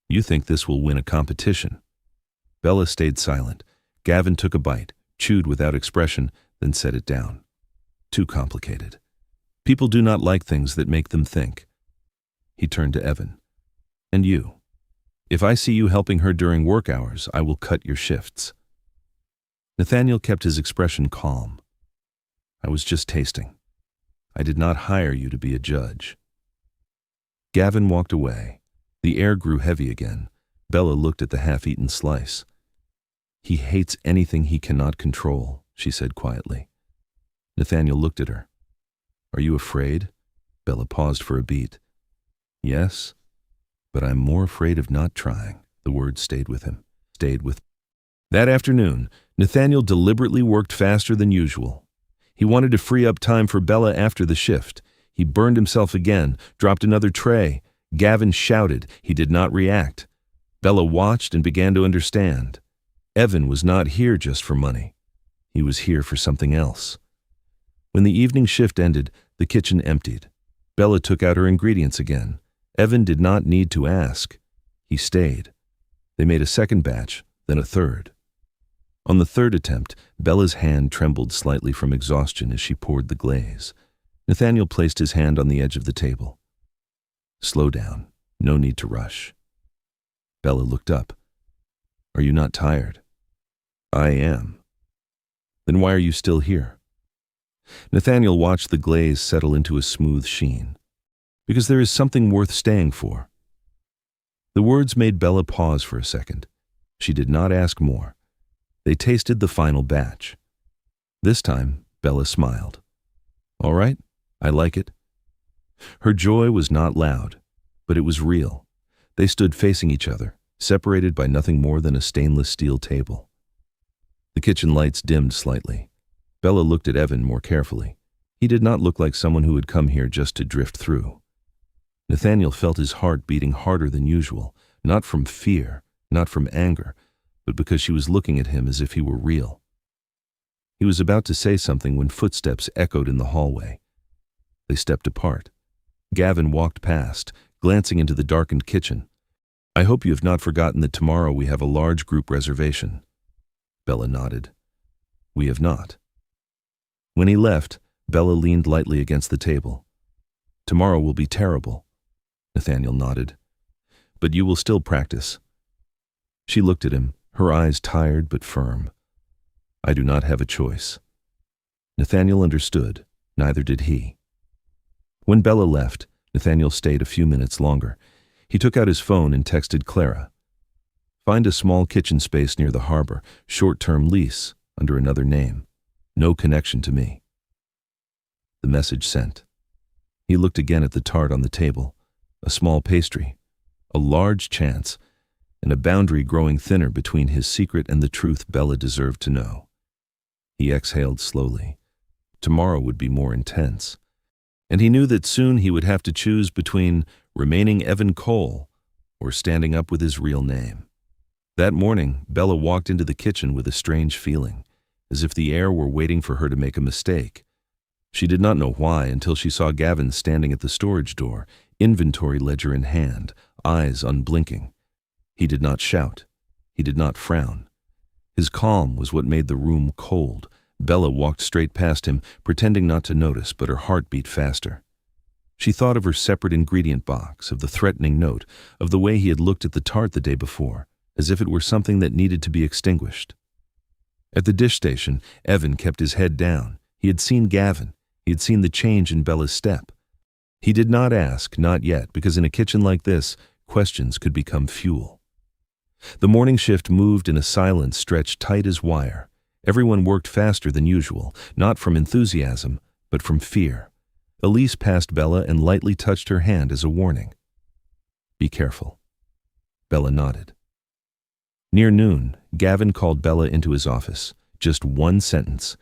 You think this will win a competition? Bella stayed silent. Gavin took a bite, chewed without expression, then set it down. Too complicated. People do not like things that make them think. He turned to Evan. And you. If I see you helping her during work hours, I will cut your shifts. Nathaniel kept his expression calm. I was just tasting. I did not hire you to be a judge. Gavin walked away. The air grew heavy again. Bella looked at the half-eaten slice. He hates anything he cannot control, she said quietly. Nathaniel looked at her. Are you afraid? Bella paused for a beat. Yes, but I'm more afraid of not trying. The words stayed with him. That afternoon, Nathaniel deliberately worked faster than usual. He wanted to free up time for Bella after the shift. He burned himself again, dropped another tray. Gavin shouted. He did not react. Bella watched and began to understand. Evan was not here just for money. He was here for something else. When the evening shift ended, the kitchen emptied. Bella took out her ingredients again. Evan did not need to ask. He stayed. They made a second batch, then a third. On the third attempt, Bella's hand trembled slightly from exhaustion as she poured the glaze. Nathaniel placed his hand on the edge of the table. Slow down. No need to rush. Bella looked up. Are you not tired? I am. Then why are you still here? Nathaniel watched the glaze settle into a smooth sheen. Because there is something worth staying for. The words made Bella pause for a second. She did not ask more. They tasted the final batch. This time, Bella smiled. All right, I like it. Her joy was not loud, but it was real. They stood facing each other, separated by nothing more than a stainless steel table. The kitchen lights dimmed slightly. Bella looked at Evan more carefully. He did not look like someone who had come here just to drift through. Nathaniel felt his heart beating harder than usual, not from fear, not from anger, but because she was looking at him as if he were real. He was about to say something when footsteps echoed in the hallway. They stepped apart. Gavin walked past, glancing into the darkened kitchen. I hope you have not forgotten that tomorrow we have a large group reservation. Bella nodded. We have not. When he left, Bella leaned lightly against the table. Tomorrow will be terrible. Nathaniel nodded. But you will still practice. She looked at him, her eyes tired but firm. I do not have a choice. Nathaniel understood. Neither did he. When Bella left, Nathaniel stayed a few minutes longer. He took out his phone and texted Clara. Find a small kitchen space near the harbor, short-term lease, under another name. No connection to me. The message sent. He looked again at the tart on the table. A small pastry. A large chance, and a boundary growing thinner between his secret and the truth Bella deserved to know. He exhaled slowly. Tomorrow would be more intense. And he knew that soon he would have to choose between remaining Evan Cole or standing up with his real name. That morning, Bella walked into the kitchen with a strange feeling, as if the air were waiting for her to make a mistake. She did not know why until she saw Gavin standing at the storage door, inventory ledger in hand, eyes unblinking. He did not shout. He did not frown. His calm was what made the room cold. Bella walked straight past him, pretending not to notice, but her heart beat faster. She thought of her separate ingredient box, of the threatening note, of the way he had looked at the tart the day before, as if it were something that needed to be extinguished. At the dish station, Evan kept his head down. He had seen Gavin. He had seen the change in Bella's step. He did not ask, not yet, because in a kitchen like this, questions could become fuel. The morning shift moved in a silence stretched tight as wire. Everyone worked faster than usual, not from enthusiasm, but from fear. Elise passed Bella and lightly touched her hand as a warning. "Be careful." Bella nodded. Near noon, Gavin called Bella into his office. Just one sentence.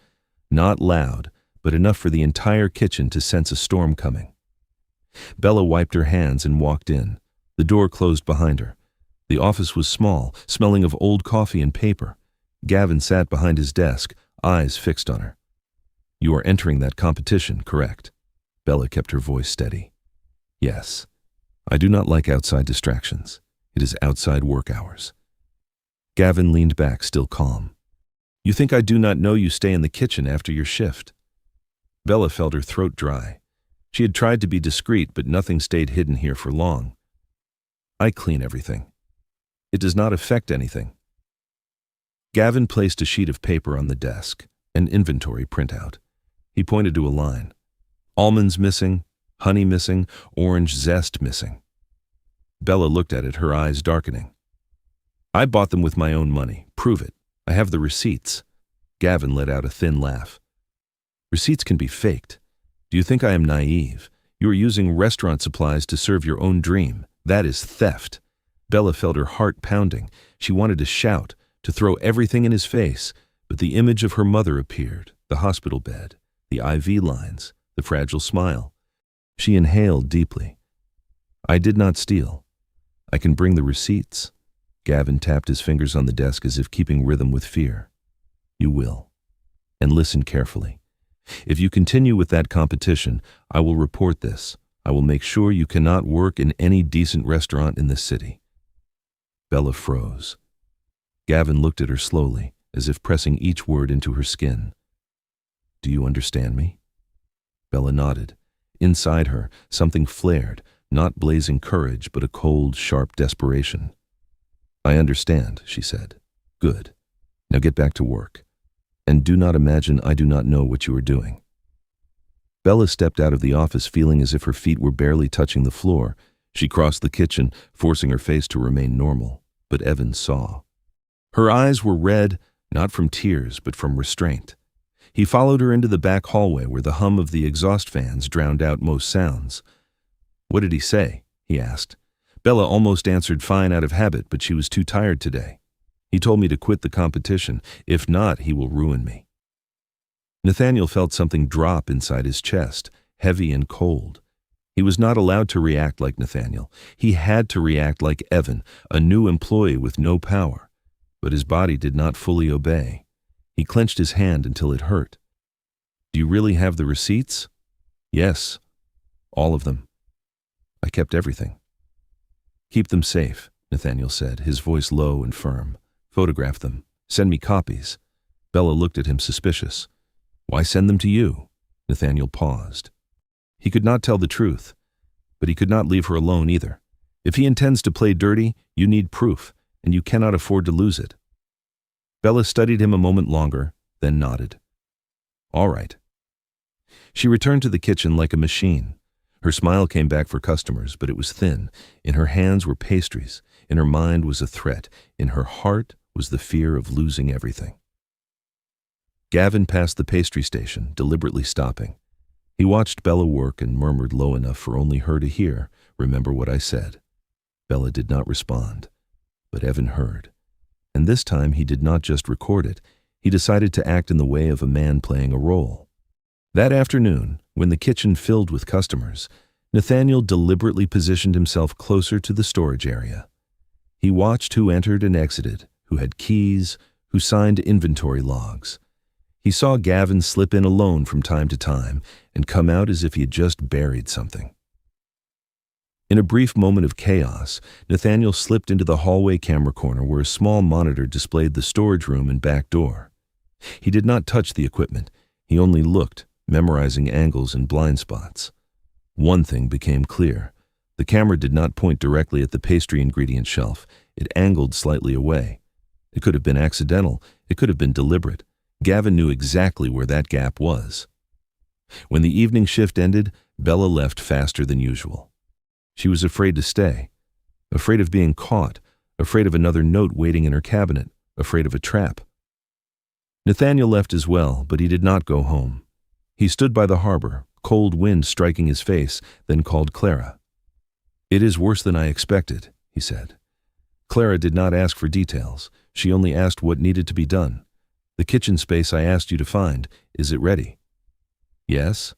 Not loud, but enough for the entire kitchen to sense a storm coming. Bella wiped her hands and walked in. The door closed behind her. The office was small, smelling of old coffee and paper. Gavin sat behind his desk, eyes fixed on her. "You are entering that competition, correct?" Bella kept her voice steady. "Yes. I do not like outside distractions. It is outside work hours." Gavin leaned back, still calm. "You think I do not know you stay in the kitchen after your shift?" Bella felt her throat dry. She had tried to be discreet, but nothing stayed hidden here for long. "I clean everything. It does not affect anything." Gavin placed a sheet of paper on the desk, an inventory printout. He pointed to a line. Almonds missing, honey missing, orange zest missing. Bella looked at it, her eyes darkening. "I bought them with my own money. Prove it. I have the receipts." Gavin let out a thin laugh. "Receipts can be faked. Do you think I am naive? You are using restaurant supplies to serve your own dream. That is theft." Bella felt her heart pounding. She wanted to shout, to throw everything in his face, but the image of her mother appeared, the hospital bed, the IV lines, the fragile smile. She inhaled deeply. "I did not steal. I can bring the receipts." Gavin tapped his fingers on the desk as if keeping rhythm with fear. "You will. And listen carefully. If you continue with that competition, I will report this. I will make sure you cannot work in any decent restaurant in this city." Bella froze. Gavin looked at her slowly, as if pressing each word into her skin. "Do you understand me?" Bella nodded. Inside her, something flared, not blazing courage, but a cold, sharp desperation. "I understand," she said. "Good. Now get back to work. And do not imagine I do not know what you are doing." Bella stepped out of the office feeling as if her feet were barely touching the floor. She crossed the kitchen, forcing her face to remain normal, but Evan saw. Her eyes were red, not from tears, but from restraint. He followed her into the back hallway where the hum of the exhaust fans drowned out most sounds. "What did he say?" he asked. Bella almost answered fine out of habit, but she was too tired today. "He told me to quit the competition. If not, he will ruin me." Nathaniel felt something drop inside his chest, heavy and cold. He was not allowed to react like Nathaniel. He had to react like Evan, a new employee with no power. But his body did not fully obey. He clenched his hand until it hurt. "Do you really have the receipts?" "Yes. All of them. I kept everything." "Keep them safe," Nathaniel said, his voice low and firm. "Photograph them. Send me copies." Bella looked at him suspicious. "Why send them to you?" Nathaniel paused. He could not tell the truth, but he could not leave her alone either. If he intends to play dirty, you need proof, and you cannot afford to lose it. Bella studied him a moment longer, then nodded. "All right." She returned to the kitchen like a machine. Her smile came back for customers, but it was thin. In her hands were pastries. In her mind was a threat. In her heart was the fear of losing everything. Gavin passed the pastry station, deliberately stopping. He watched Bella work and murmured low enough for only her to hear, "Remember what I said." Bella did not respond, but Evan heard. And this time he did not just record it. He decided to act in the way of a man playing a role. That afternoon, when the kitchen filled with customers, Nathaniel deliberately positioned himself closer to the storage area. He watched who entered and exited, who had keys, who signed inventory logs. He saw Gavin slip in alone from time to time and come out as if he had just buried something. In a brief moment of chaos, Nathaniel slipped into the hallway camera corner where a small monitor displayed the storage room and back door. He did not touch the equipment. He only looked, memorizing angles and blind spots. One thing became clear. The camera did not point directly at the pastry ingredient shelf. It angled slightly away. It could have been accidental. It could have been deliberate. Gavin knew exactly where that gap was. When the evening shift ended, Bella left faster than usual. She was afraid to stay, afraid of being caught, afraid of another note waiting in her cabinet, afraid of a trap. Nathaniel left as well, but he did not go home. He stood by the harbor, cold wind striking his face, then called Clara. "It is worse than I expected," he said. Clara did not ask for details. She only asked what needed to be done. "The kitchen space I asked you to find, is it ready?" "Yes."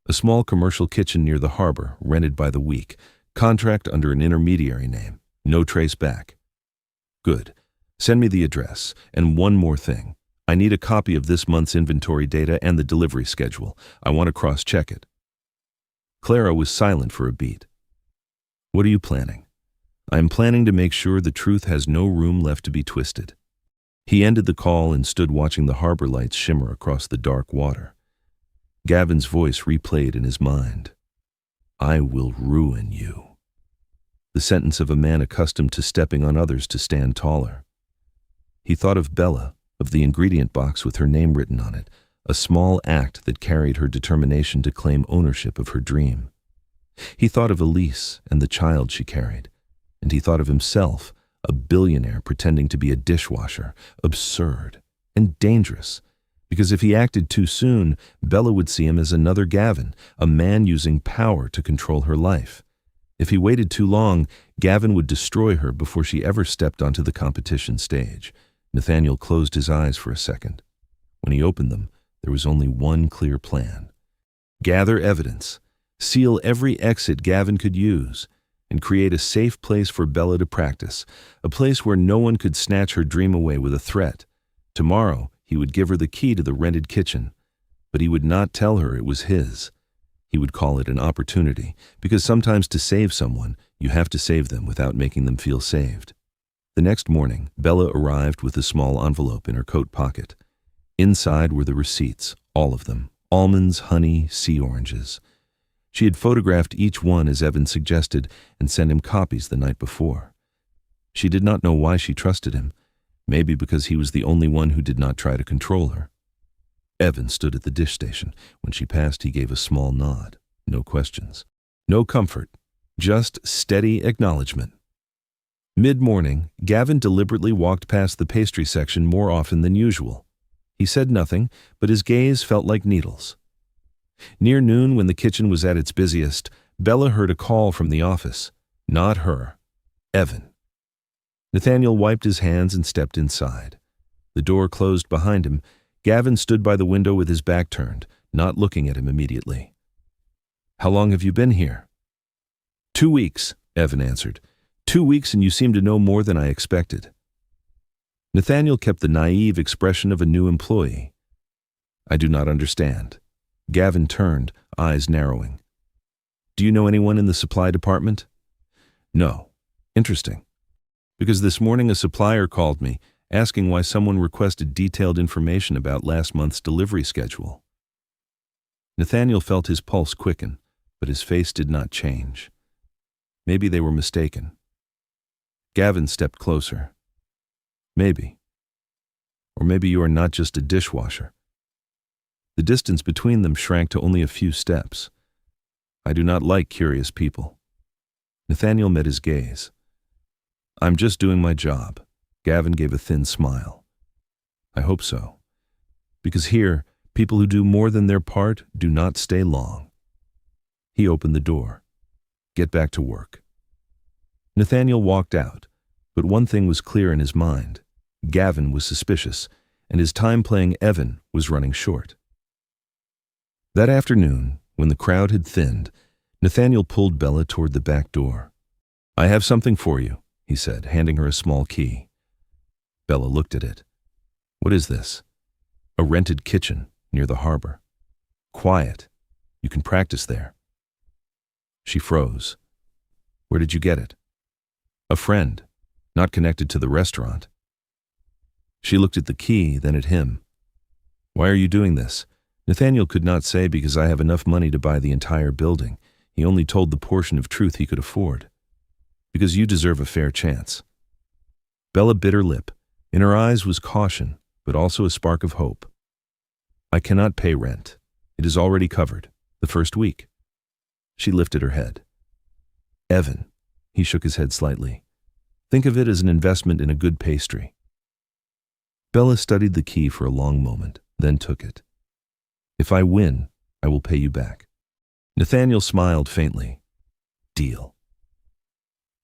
"A small commercial kitchen near the harbor, rented by the week. Contract under an intermediary name. No trace back." "Good. Send me the address. And one more thing. I need a copy of this month's inventory data and the delivery schedule. I want to cross-check it." Clara was silent for a beat. "What are you planning?" "I am planning to make sure the truth has no room left to be twisted." He ended the call and stood watching the harbor lights shimmer across the dark water. Gavin's voice replayed in his mind. "I will ruin you." The sentence of a man accustomed to stepping on others to stand taller. He thought of Bella, of the ingredient box with her name written on it, a small act that carried her determination to claim ownership of her dream. He thought of Elise and the child she carried, and he thought of himself, a billionaire pretending to be a dishwasher, absurd and dangerous, because if he acted too soon, Bella would see him as another Gavin, a man using power to control her life. If he waited too long, Gavin would destroy her before she ever stepped onto the competition stage. Nathaniel closed his eyes for a second. When he opened them, there was only one clear plan. Gather evidence, seal every exit Gavin could use, and create a safe place for Bella to practice, a place where no one could snatch her dream away with a threat. Tomorrow, he would give her the key to the rented kitchen, but he would not tell her it was his. He would call it an opportunity, because sometimes to save someone, you have to save them without making them feel saved. The next morning, Bella arrived with a small envelope in her coat pocket. Inside were the receipts, all of them, almonds, honey, sea oranges. She had photographed each one as Evan suggested and sent him copies the night before. She did not know why she trusted him, maybe because he was the only one who did not try to control her. Evan stood at the dish station. When she passed, he gave a small nod. No questions. No comfort. Just steady acknowledgement. Mid-morning, Gavin deliberately walked past the pastry section more often than usual. He said nothing, but his gaze felt like needles. Near noon, when the kitchen was at its busiest, Bella heard a call from the office. Not her. Evan. Nathaniel wiped his hands and stepped inside. The door closed behind him. Gavin stood by the window with his back turned, not looking at him immediately. "How long have you been here?" 2 weeks, Evan answered. 2 weeks, and you seem to know more than I expected. Nathaniel kept the naive expression of a new employee. "I do not understand." Gavin turned, eyes narrowing. "Do you know anyone in the supply department?" "No." "Interesting. Because this morning a supplier called me, asking why someone requested detailed information about last month's delivery schedule." Nathaniel felt his pulse quicken, but his face did not change. Maybe they were mistaken. Gavin stepped closer. "Maybe. Or maybe you are not just a dishwasher." The distance between them shrank to only a few steps. "I do not like curious people." Nathaniel met his gaze. "I'm just doing my job." Gavin gave a thin smile. "I hope so. Because here, people who do more than their part do not stay long." He opened the door. "Get back to work." Nathaniel walked out, but one thing was clear in his mind. Gavin was suspicious, and his time playing Evan was running short. That afternoon, when the crowd had thinned, Nathaniel pulled Bella toward the back door. "I have something for you," he said, handing her a small key. Bella looked at it. "What is this?" "A rented kitchen near the harbor. Quiet. You can practice there." She froze. "Where did you get it?" "A friend, not connected to the restaurant." She looked at the key, then at him. "Why are you doing this?" Nathaniel could not say, because I have enough money to buy the entire building. He only told the portion of truth he could afford. "Because you deserve a fair chance." Bella bit her lip. In her eyes was caution, but also a spark of hope. "I cannot pay rent. It is already covered. The first week." She lifted her head. "Evan," he shook his head slightly. "Think of it as an investment in a good pastry." Bella studied the key for a long moment, then took it. "If I win, I will pay you back." Nathaniel smiled faintly. Deal.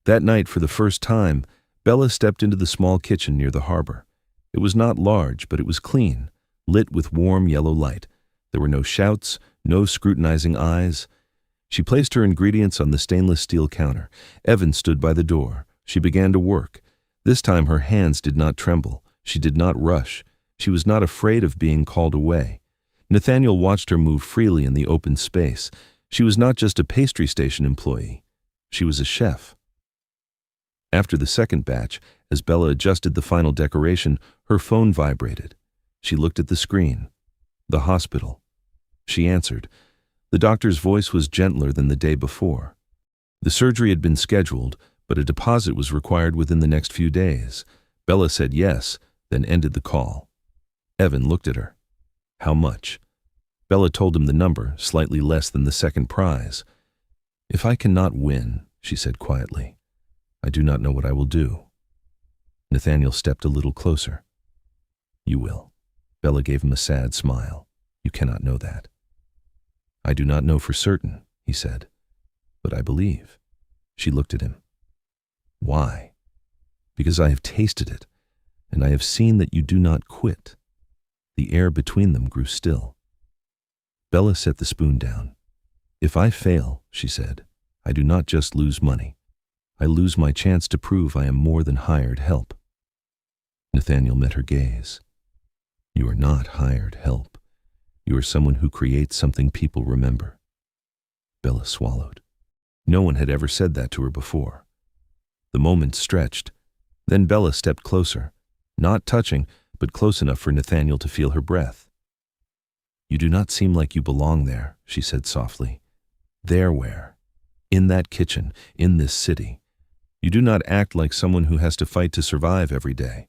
That night, for the first time, Bella stepped into the small kitchen near the harbor. It was not large, but it was clean, lit with warm yellow light. There were no shouts, no scrutinizing eyes. She placed her ingredients on the stainless steel counter. Evan stood by the door. She began to work. This time her hands did not tremble. She did not rush. She was not afraid of being called away. Nathaniel watched her move freely in the open space. She was not just a pastry station employee. She was a chef. After the second batch, as Bella adjusted the final decoration, her phone vibrated. She looked at the screen. The hospital. She answered. The doctor's voice was gentler than the day before. The surgery had been scheduled, but a deposit was required within the next few days. Bella said yes, then ended the call. Evan looked at her. How much? Bella told him the number, slightly less than the second prize. If I cannot win, she said quietly, I do not know what I will do. Nathaniel stepped a little closer. You will. Bella gave him a sad smile. You cannot know that. I do not know for certain, he said, but I believe. She looked at him. Why? Because I have tasted it, and I have seen that you do not quit. The air between them grew still. Bella set the spoon down. If I fail, she said, I do not just lose money. I lose my chance to prove I am more than hired help. Nathaniel met her gaze. You are not hired help. You are someone who creates something people remember. Bella swallowed. No one had ever said that to her before. The moment stretched. Then Bella stepped closer, not touching, but close enough for Nathaniel to feel her breath. You do not seem like you belong there, she said softly. There where? In that kitchen, in this city. You do not act like someone who has to fight to survive every day.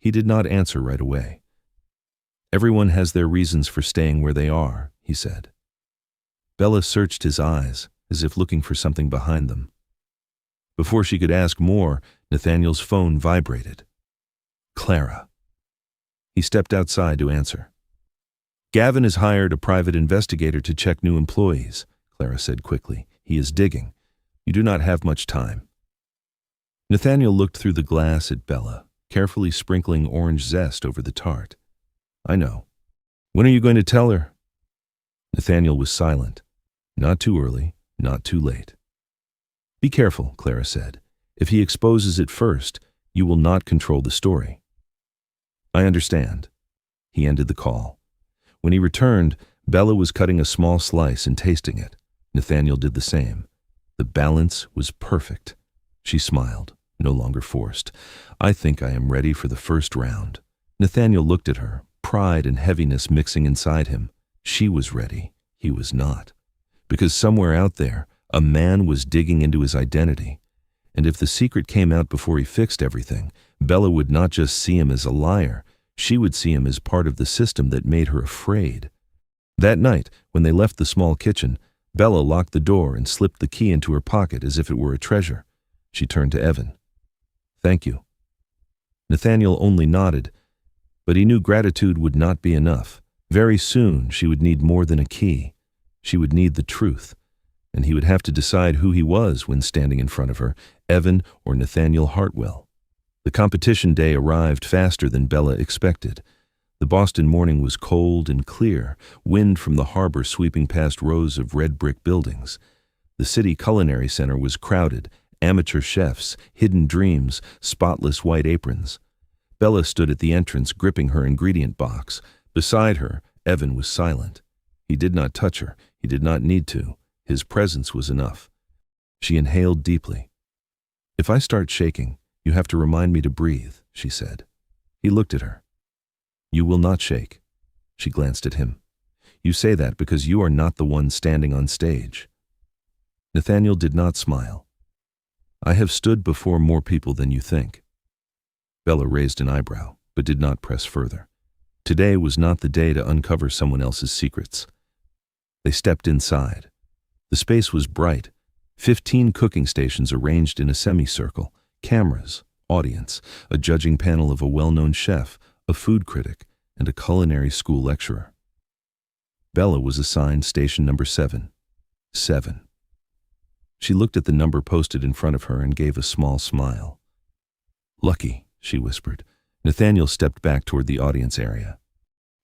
He did not answer right away. Everyone has their reasons for staying where they are, he said. Bella searched his eyes, as if looking for something behind them. Before she could ask more, Nathaniel's phone vibrated. Clara. He stepped outside to answer. Gavin has hired a private investigator to check new employees, Clara said quickly. He is digging. You do not have much time. Nathaniel looked through the glass at Bella, carefully sprinkling orange zest over the tart. I know. When are you going to tell her? Nathaniel was silent. Not too early, not too late. Be careful, Clara said. If he exposes it first, you will not control the story. I understand. He ended the call. When he returned, Bella was cutting a small slice and tasting it. Nathaniel did the same. The balance was perfect. She smiled, no longer forced. I think I am ready for the first round. Nathaniel looked at her, pride and heaviness mixing inside him. She was ready. He was not. Because somewhere out there, a man was digging into his identity. And if the secret came out before he fixed everything, Bella would not just see him as a liar. She would see him as part of the system that made her afraid. That night, when they left the small kitchen, Bella locked the door and slipped the key into her pocket as if it were a treasure. She turned to Evan. Thank you. Nathaniel only nodded, but he knew gratitude would not be enough. Very soon she would need more than a key. She would need the truth, and he would have to decide who he was when standing in front of her, Evan or Nathaniel Hartwell. The competition day arrived faster than Bella expected. The Boston morning was cold and clear, wind from the harbor sweeping past rows of red brick buildings. The city culinary center was crowded, amateur chefs, hidden dreams, spotless white aprons. Bella stood at the entrance gripping her ingredient box. Beside her, Evan was silent. He did not touch her. He did not need to. His presence was enough. She inhaled deeply. If I start shaking, you have to remind me to breathe, she said. He looked at her. You will not shake. She glanced at him. You say that because you are not the one standing on stage. Nathaniel did not smile. I have stood before more people than you think. Bella raised an eyebrow, but did not press further. Today was not the day to uncover someone else's secrets. They stepped inside. The space was bright. 15 cooking stations arranged in a semicircle, cameras, audience, a judging panel of a well-known chef, a food critic, and a culinary school lecturer. Bella was assigned station number 7. 7. She looked at the number posted in front of her and gave a small smile. "Lucky," she whispered. Nathaniel stepped back toward the audience area.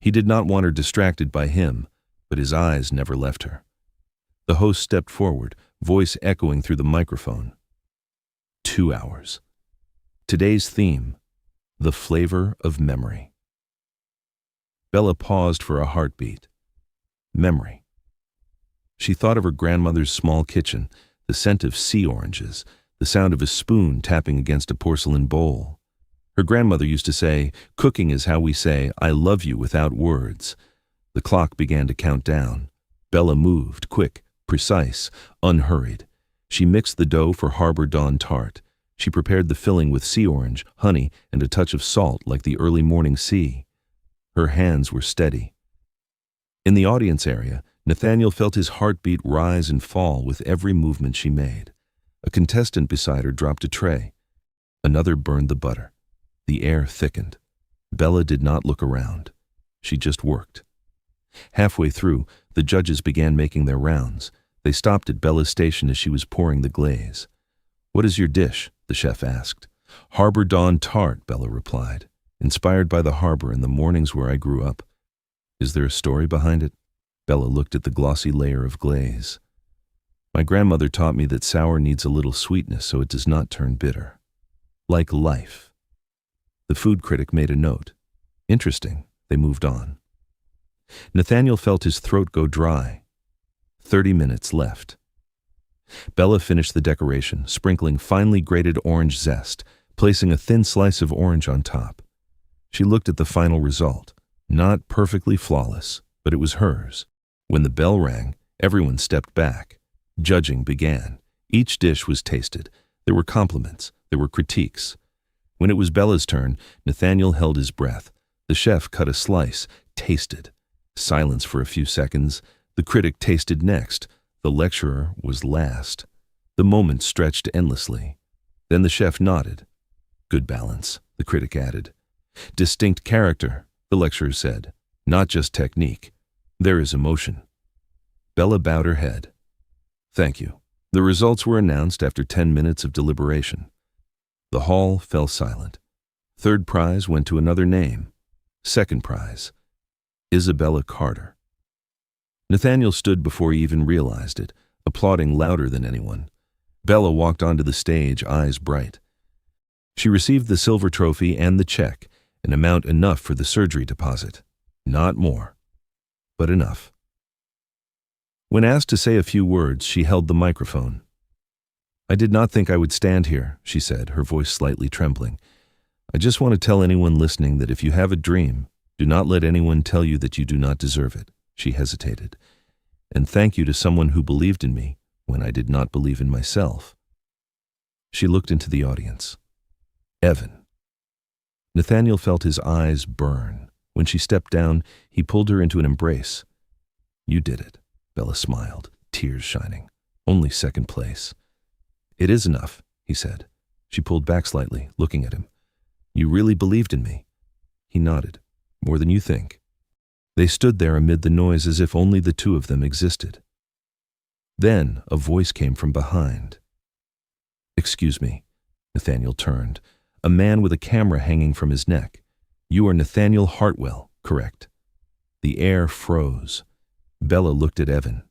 He did not want her distracted by him, but his eyes never left her. The host stepped forward, voice echoing through the microphone. 2 hours. Today's theme, the flavor of memory. Bella paused for a heartbeat. Memory. She thought of her grandmother's small kitchen, the scent of sea oranges, the sound of a spoon tapping against a porcelain bowl. Her grandmother used to say, "Cooking is how we say, 'I love you' without words." The clock began to count down. Bella moved, quick, precise, unhurried. She mixed the dough for Harbor Dawn tart. She prepared the filling with sea orange, honey, and a touch of salt like the early morning sea. Her hands were steady. In the audience area, Nathaniel felt his heartbeat rise and fall with every movement she made. A contestant beside her dropped a tray. Another burned the butter. The air thickened. Bella did not look around. She just worked. Halfway through, the judges began making their rounds. They stopped at Bella's station as she was pouring the glaze. "What is your dish?" the chef asked. "Harbor Dawn tart," Bella replied. "Inspired by the harbor and the mornings where I grew up." "Is there a story behind it?" Bella looked at the glossy layer of glaze. "My grandmother taught me that sour needs a little sweetness so it does not turn bitter. Like life." The food critic made a note. Interesting. They moved on. Nathaniel felt his throat go dry. 30 minutes left. Bella finished the decoration, sprinkling finely grated orange zest, placing a thin slice of orange on top. She looked at the final result. Not perfectly flawless, but it was hers. When the bell rang, everyone stepped back. Judging began. Each dish was tasted. There were compliments. There were critiques. When it was Bella's turn, Nathaniel held his breath. The chef cut a slice, tasted. Silence for a few seconds. The critic tasted next. The lecturer was last. The moment stretched endlessly. Then the chef nodded. "Good balance," the critic added. "Distinct character," the lecturer said. "Not just technique. There is emotion." Bella bowed her head. "Thank you." The results were announced after 10 minutes of deliberation. The hall fell silent. Third prize went to another name. Second prize, Isabella Carter. Nathaniel stood before he even realized it, applauding louder than anyone. Bella walked onto the stage, eyes bright. She received the silver trophy and the check, an amount enough for the surgery deposit. Not more, but enough. When asked to say a few words, she held the microphone. "I did not think I would stand here," she said, her voice slightly trembling. "I just want to tell anyone listening that if you have a dream, do not let anyone tell you that you do not deserve it." She hesitated. "And thank you to someone who believed in me when I did not believe in myself." She looked into the audience. Evan. Nathaniel felt his eyes burn. When she stepped down, he pulled her into an embrace. "You did it," Bella smiled, tears shining. "Only second place." "It is enough," he said. She pulled back slightly, looking at him. "You really believed in me?" He nodded. "More than you think." They stood there amid the noise as if only the two of them existed. Then a voice came from behind. "Excuse me." Nathaniel turned. A man with a camera hanging from his neck. "You are Nathaniel Hartwell, correct?" The air froze. Bella looked at Evan.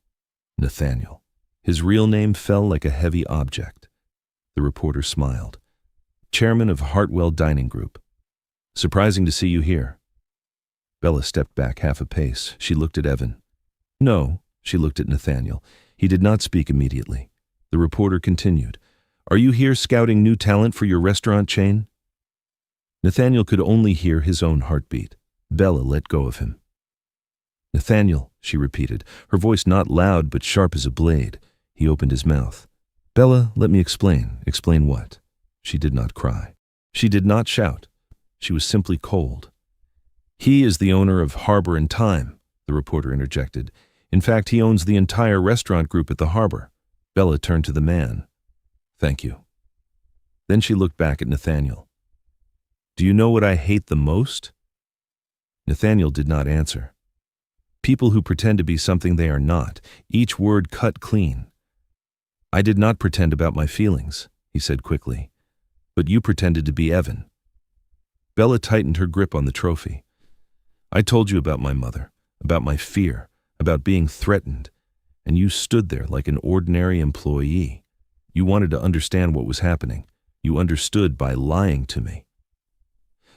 Nathaniel. His real name fell like a heavy object. The reporter smiled. "Chairman of Hartwell Dining Group. Surprising to see you here." Bella stepped back half a pace. She looked at Evan. "No," she looked at Nathaniel. He did not speak immediately. The reporter continued. "Are you here scouting new talent for your restaurant chain?" Nathaniel could only hear his own heartbeat. Bella let go of him. "Nathaniel," she repeated, her voice not loud but sharp as a blade. He opened his mouth. "Bella, let me explain." "Explain what?" She did not cry. She did not shout. She was simply cold. "He is the owner of Harbor and Time," the reporter interjected. "In fact, he owns the entire restaurant group at the harbor." Bella turned to the man. "Thank you." Then she looked back at Nathaniel. "Do you know what I hate the most?" Nathaniel did not answer. People who pretend to be something they are not, each word cut clean. I did not pretend about my feelings, he said quickly. But you pretended to be Evan. Bella tightened her grip on the trophy. I told you about my mother, about my fear, about being threatened, and you stood there like an ordinary employee. You wanted to understand what was happening. You understood by lying to me.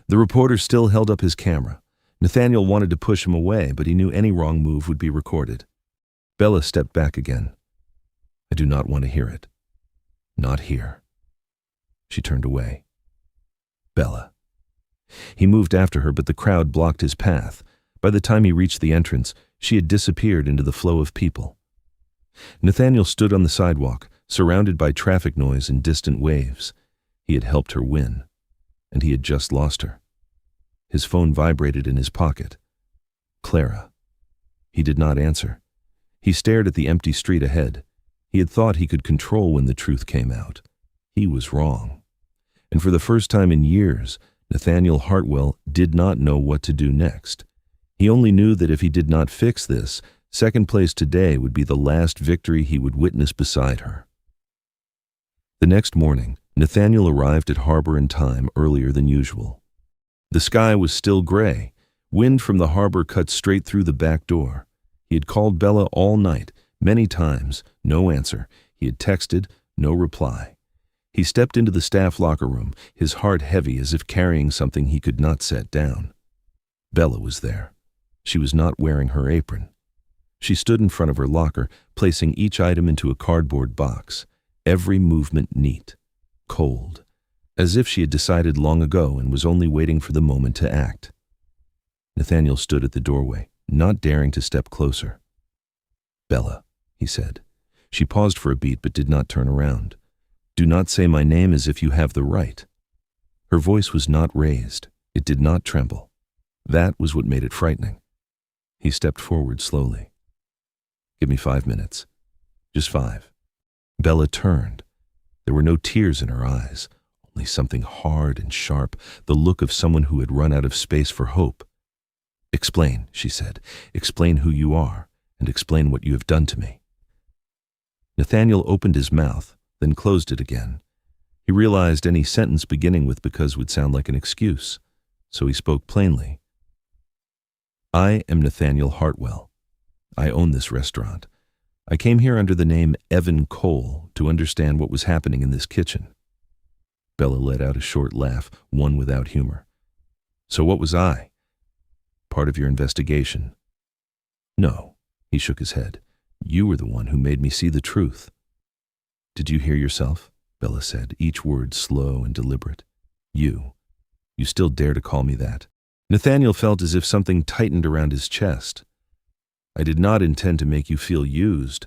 The reporter still held up his camera. Nathaniel wanted to push him away, but he knew any wrong move would be recorded. Bella stepped back again. I do not want to hear it. Not here. She turned away. Bella. He moved after her, but the crowd blocked his path. By the time he reached the entrance, she had disappeared into the flow of people. Nathaniel stood on the sidewalk, surrounded by traffic noise and distant waves. He had helped her win, and he had just lost her. His phone vibrated in his pocket. Clara. He did not answer. He stared at the empty street ahead. He had thought he could control when the truth came out. He was wrong. And for the first time in years, Nathaniel Hartwell did not know what to do next. He only knew that if he did not fix this, second place today would be the last victory he would witness beside her. The next morning, Nathaniel arrived at harbor in time earlier than usual. The sky was still gray. Wind from the harbor cut straight through the back door. He had called Bella all night, many times, no answer. He had texted, no reply. He stepped into the staff locker room, his heart heavy as if carrying something he could not set down. Bella was there. She was not wearing her apron. She stood in front of her locker, placing each item into a cardboard box, every movement neat, cold, as if she had decided long ago and was only waiting for the moment to act. Nathaniel stood at the doorway, not daring to step closer. Bella, he said. She paused for a beat but did not turn around. Do not say my name as if you have the right. Her voice was not raised. It did not tremble. That was what made it frightening. He stepped forward slowly. Give me 5 minutes. Just 5. Bella turned. There were no tears in her eyes, only something hard and sharp, the look of someone who had run out of space for hope. Explain, she said. Explain who you are, and explain what you have done to me. Nathaniel opened his mouth, then closed it again. He realized any sentence beginning with because would sound like an excuse, so he spoke plainly. I am Nathaniel Hartwell. I own this restaurant. I came here under the name Evan Cole to understand what was happening in this kitchen. Bella let out a short laugh, one without humor. So what was I? Part of your investigation? No, he shook his head. You were the one who made me see the truth. Did you hear yourself? Bella said, each word slow and deliberate. You. You still dare to call me that? Nathaniel felt as if something tightened around his chest. I did not intend to make you feel used.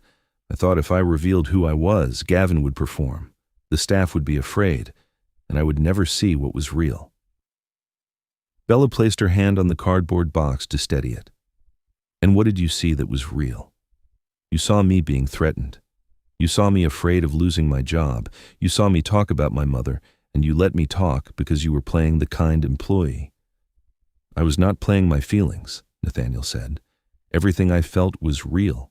I thought if I revealed who I was, Gavin would perform. The staff would be afraid, and I would never see what was real. Bella placed her hand on the cardboard box to steady it. And what did you see that was real? You saw me being threatened. You saw me afraid of losing my job. You saw me talk about my mother, and you let me talk because you were playing the kind employee. I was not playing my feelings, Nathaniel said. Everything I felt was real.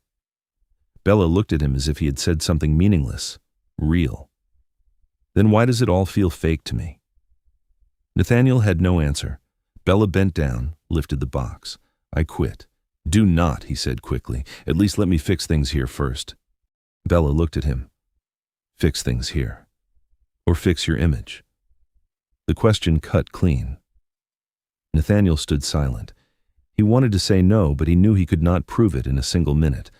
Bella looked at him as if he had said something meaningless. Real. Then why does it all feel fake to me? Nathaniel had no answer. Bella bent down, lifted the box. I quit. Do not, he said quickly. At least let me fix things here first. Bella looked at him. Fix things here. Or fix your image. The question cut clean. Nathaniel stood silent. He wanted to say no, but he knew he could not prove it in a single minute.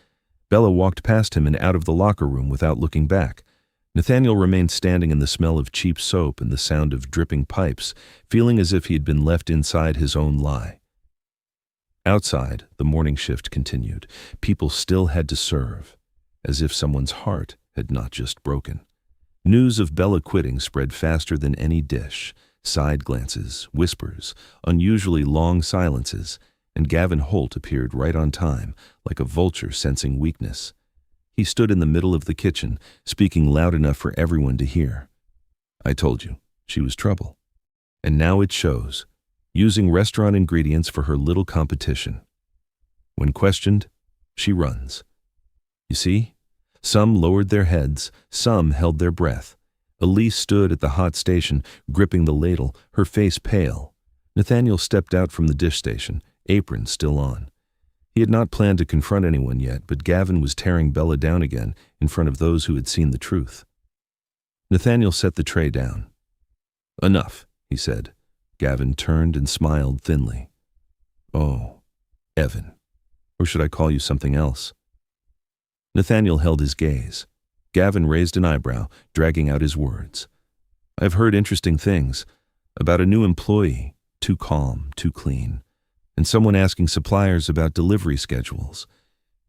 Bella walked past him and out of the locker room without looking back. Nathaniel remained standing in the smell of cheap soap and the sound of dripping pipes, feeling as if he had been left inside his own lie. Outside, the morning shift continued. People still had to serve, as if someone's heart had not just broken. News of Bella quitting spread faster than any dish. Side glances, whispers, unusually long silences, and Gavin Holt appeared right on time, like a vulture sensing weakness. He stood in the middle of the kitchen, speaking loud enough for everyone to hear. I told you, she was trouble. And now it shows, using restaurant ingredients for her little competition. When questioned, she runs. You see? Some lowered their heads, some held their breath. Elise stood at the hot station, gripping the ladle, her face pale. Nathaniel stepped out from the dish station, apron still on. He had not planned to confront anyone yet, but Gavin was tearing Bella down again in front of those who had seen the truth. Nathaniel set the tray down. Enough, he said. Gavin turned and smiled thinly. Oh, Evan. Or should I call you something else? Nathaniel held his gaze. Gavin raised an eyebrow, dragging out his words. I've heard interesting things about a new employee, too calm, too clean, and someone asking suppliers about delivery schedules.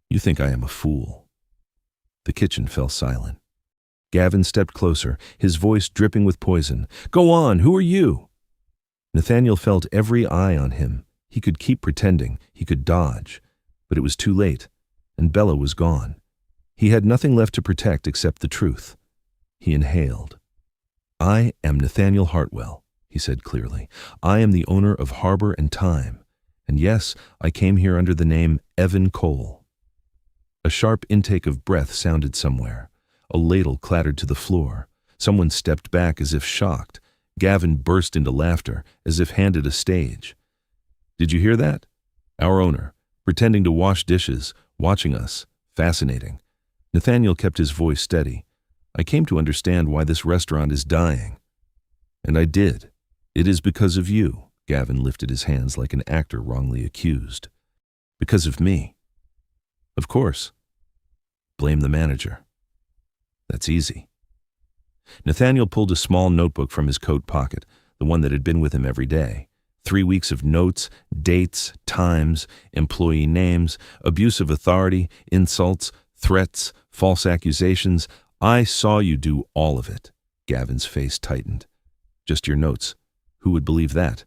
You think I am a fool. The kitchen fell silent. Gavin stepped closer, his voice dripping with poison. Go on, who are you? Nathaniel felt every eye on him. He could keep pretending, he could dodge, but it was too late, and Bella was gone. He had nothing left to protect except the truth. He inhaled. I am Nathaniel Hartwell, he said clearly. I am the owner of Harbor and Time. And yes, I came here under the name Evan Cole. A sharp intake of breath sounded somewhere. A ladle clattered to the floor. Someone stepped back as if shocked. Gavin burst into laughter, as if handed a stage. Did you hear that? Our owner, pretending to wash dishes, watching us. Fascinating. Nathaniel kept his voice steady. I came to understand why this restaurant is dying. And I did. It is because of you. Gavin lifted his hands like an actor wrongly accused. Because of me. Of course. Blame the manager. That's easy. Nathaniel pulled a small notebook from his coat pocket, the one that had been with him every day. 3 weeks of notes, dates, times, employee names, abuse of authority, insults, threats, false accusations. I saw you do all of it. Gavin's face tightened. Just your notes. Who would believe that?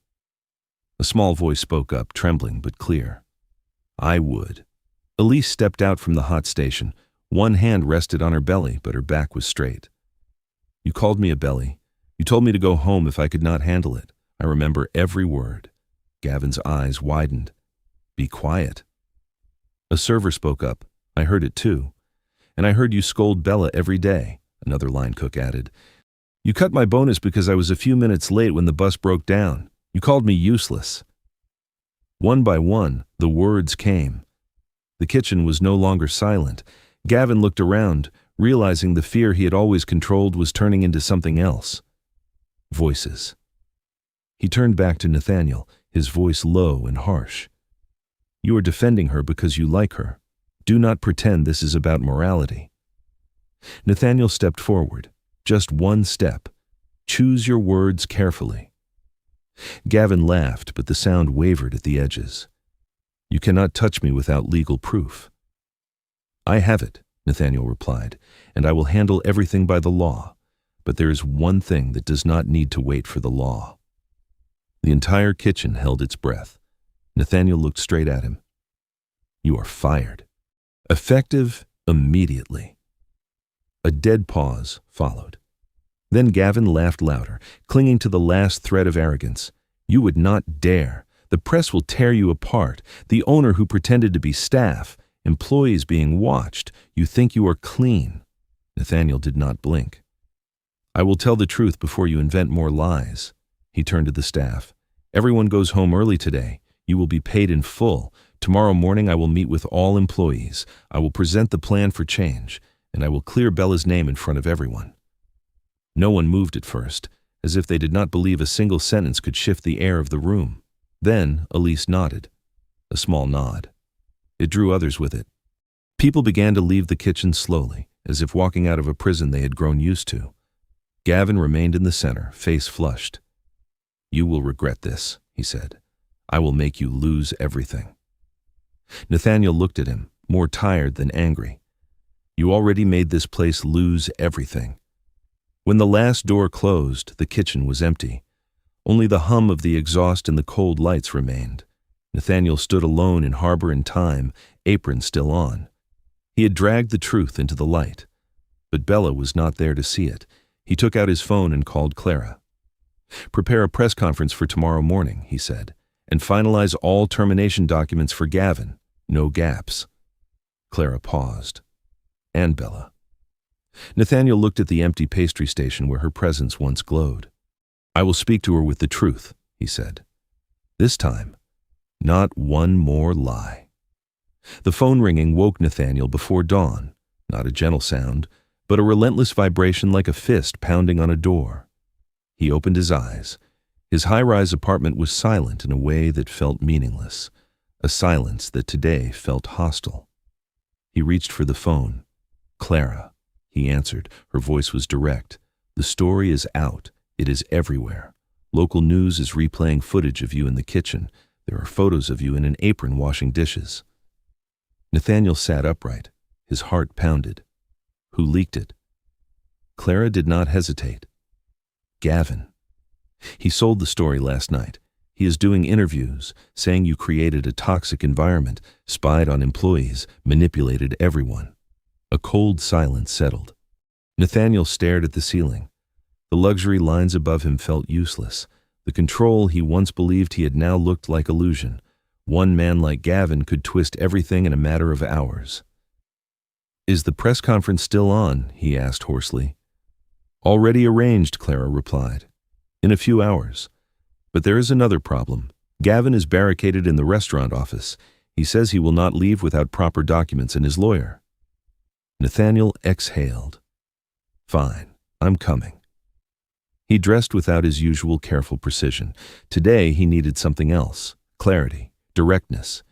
A small voice spoke up, trembling but clear. I would. Elise stepped out from the hot station. One hand rested on her belly, but her back was straight. You called me a belly. You told me to go home if I could not handle it. I remember every word. Gavin's eyes widened. Be quiet. A server spoke up. I heard it too. And I heard you scold Bella every day, another line cook added. You cut my bonus because I was a few minutes late when the bus broke down. You called me useless. One by one, the words came. The kitchen was no longer silent. Gavin looked around, realizing the fear he had always controlled was turning into something else. Voices. He turned back to Nathaniel, his voice low and harsh. You are defending her because you like her. Do not pretend this is about morality. Nathaniel stepped forward. Just one step. Choose your words carefully. Gavin laughed, but the sound wavered at the edges. You cannot touch me without legal proof. I have it, Nathaniel replied, and I will handle everything by the law. But there is one thing that does not need to wait for the law. The entire kitchen held its breath. Nathaniel looked straight at him. You are fired. Effective immediately. A dead pause followed. Then Gavin laughed louder, clinging to the last thread of arrogance. You would not dare. The press will tear you apart. The owner who pretended to be staff, employees being watched. You think you are clean. Nathaniel did not blink. I will tell the truth before you invent more lies. He turned to the staff. Everyone goes home early today. You will be paid in full. Tomorrow morning I will meet with all employees. I will present the plan for change, and I will clear Bella's name in front of everyone. No one moved at first, as if they did not believe a single sentence could shift the air of the room. Then Elise nodded. A small nod. It drew others with it. People began to leave the kitchen slowly, as if walking out of a prison they had grown used to. Gavin remained in the center, face flushed. You will regret this, he said. I will make you lose everything. Nathaniel looked at him, more tired than angry. You already made this place lose everything. When the last door closed, the kitchen was empty. Only the hum of the exhaust and the cold lights remained. Nathaniel stood alone in Harbor and Time, apron still on. He had dragged the truth into the light. But Bella was not there to see it. He took out his phone and called Clara. Prepare a press conference for tomorrow morning, he said, and finalize all termination documents for Gavin. no gaps. Clara paused. And Bella. Nathaniel looked at the empty pastry station where her presence once glowed. "I will speak to her with the truth," he said. "This time, not one more lie." The phone ringing woke Nathaniel before dawn, not a gentle sound, but a relentless vibration like a fist pounding on a door. He opened his eyes. His high-rise apartment was silent in a way that felt meaningless, a silence that today felt hostile. He reached for the phone. "Clara," he answered. Her voice was direct. "The story is out. It is everywhere. Local news is replaying footage of you in the kitchen. There are photos of you in an apron washing dishes." Nathaniel sat upright. His heart pounded. Who leaked it? Clara did not hesitate. Gavin. He sold the story last night. He is doing interviews, saying you created a toxic environment, spied on employees, manipulated everyone. A cold silence settled. Nathaniel stared at the ceiling. The luxury lines above him felt useless. The control he once believed he had now looked like illusion. One man like Gavin could twist everything in a matter of hours. "Is the press conference still on?" he asked hoarsely. "Already arranged," Clara replied. "In a few hours. But there is another problem. Gavin is barricaded in the restaurant office. He says he will not leave without proper documents and his lawyer." Nathaniel exhaled. "Fine, I'm coming." He dressed without his usual careful precision. Today he needed something else: clarity, directness.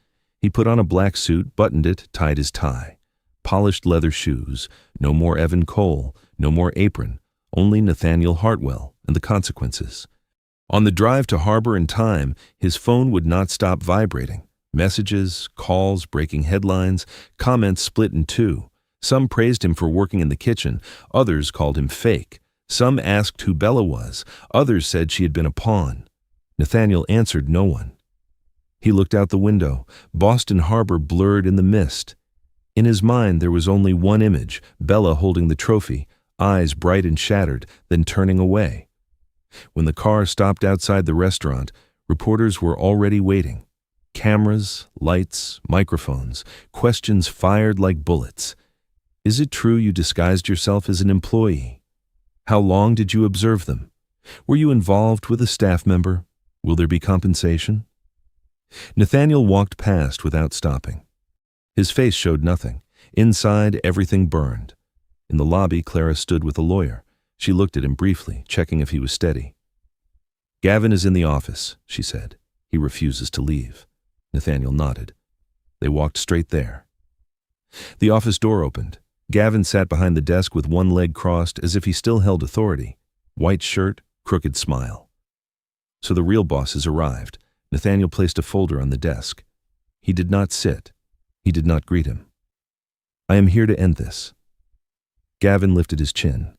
He put on a black suit, buttoned it, tied his tie. Polished leather shoes, no more Evan Cole, no more apron, only Nathaniel Hartwell and the consequences. On the drive to Harbor in time, his phone would not stop vibrating. Messages, calls, breaking headlines, comments split in two. Some praised him for working in the kitchen, others called him fake. Some asked who Bella was, others said she had been a pawn. Nathaniel answered no one. He looked out the window. Boston Harbor blurred in the mist. In his mind there was only one image, Bella holding the trophy, eyes bright and shattered, then turning away. When the car stopped outside the restaurant, reporters were already waiting. Cameras, lights, microphones, questions fired like bullets. "Is it true you disguised yourself as an employee? How long did you observe them? Were you involved with a staff member? Will there be compensation?" Nathaniel walked past without stopping. His face showed nothing. Inside, everything burned. In the lobby, Clara stood with a lawyer. She looked at him briefly, checking if he was steady. "Gavin is in the office," she said. "He refuses to leave." Nathaniel nodded. They walked straight there. The office door opened. Gavin sat behind the desk with one leg crossed as if he still held authority. White shirt, crooked smile. "So the real boss has arrived." Nathaniel placed a folder on the desk. He did not sit. He did not greet him. "I am here to end this." Gavin lifted his chin.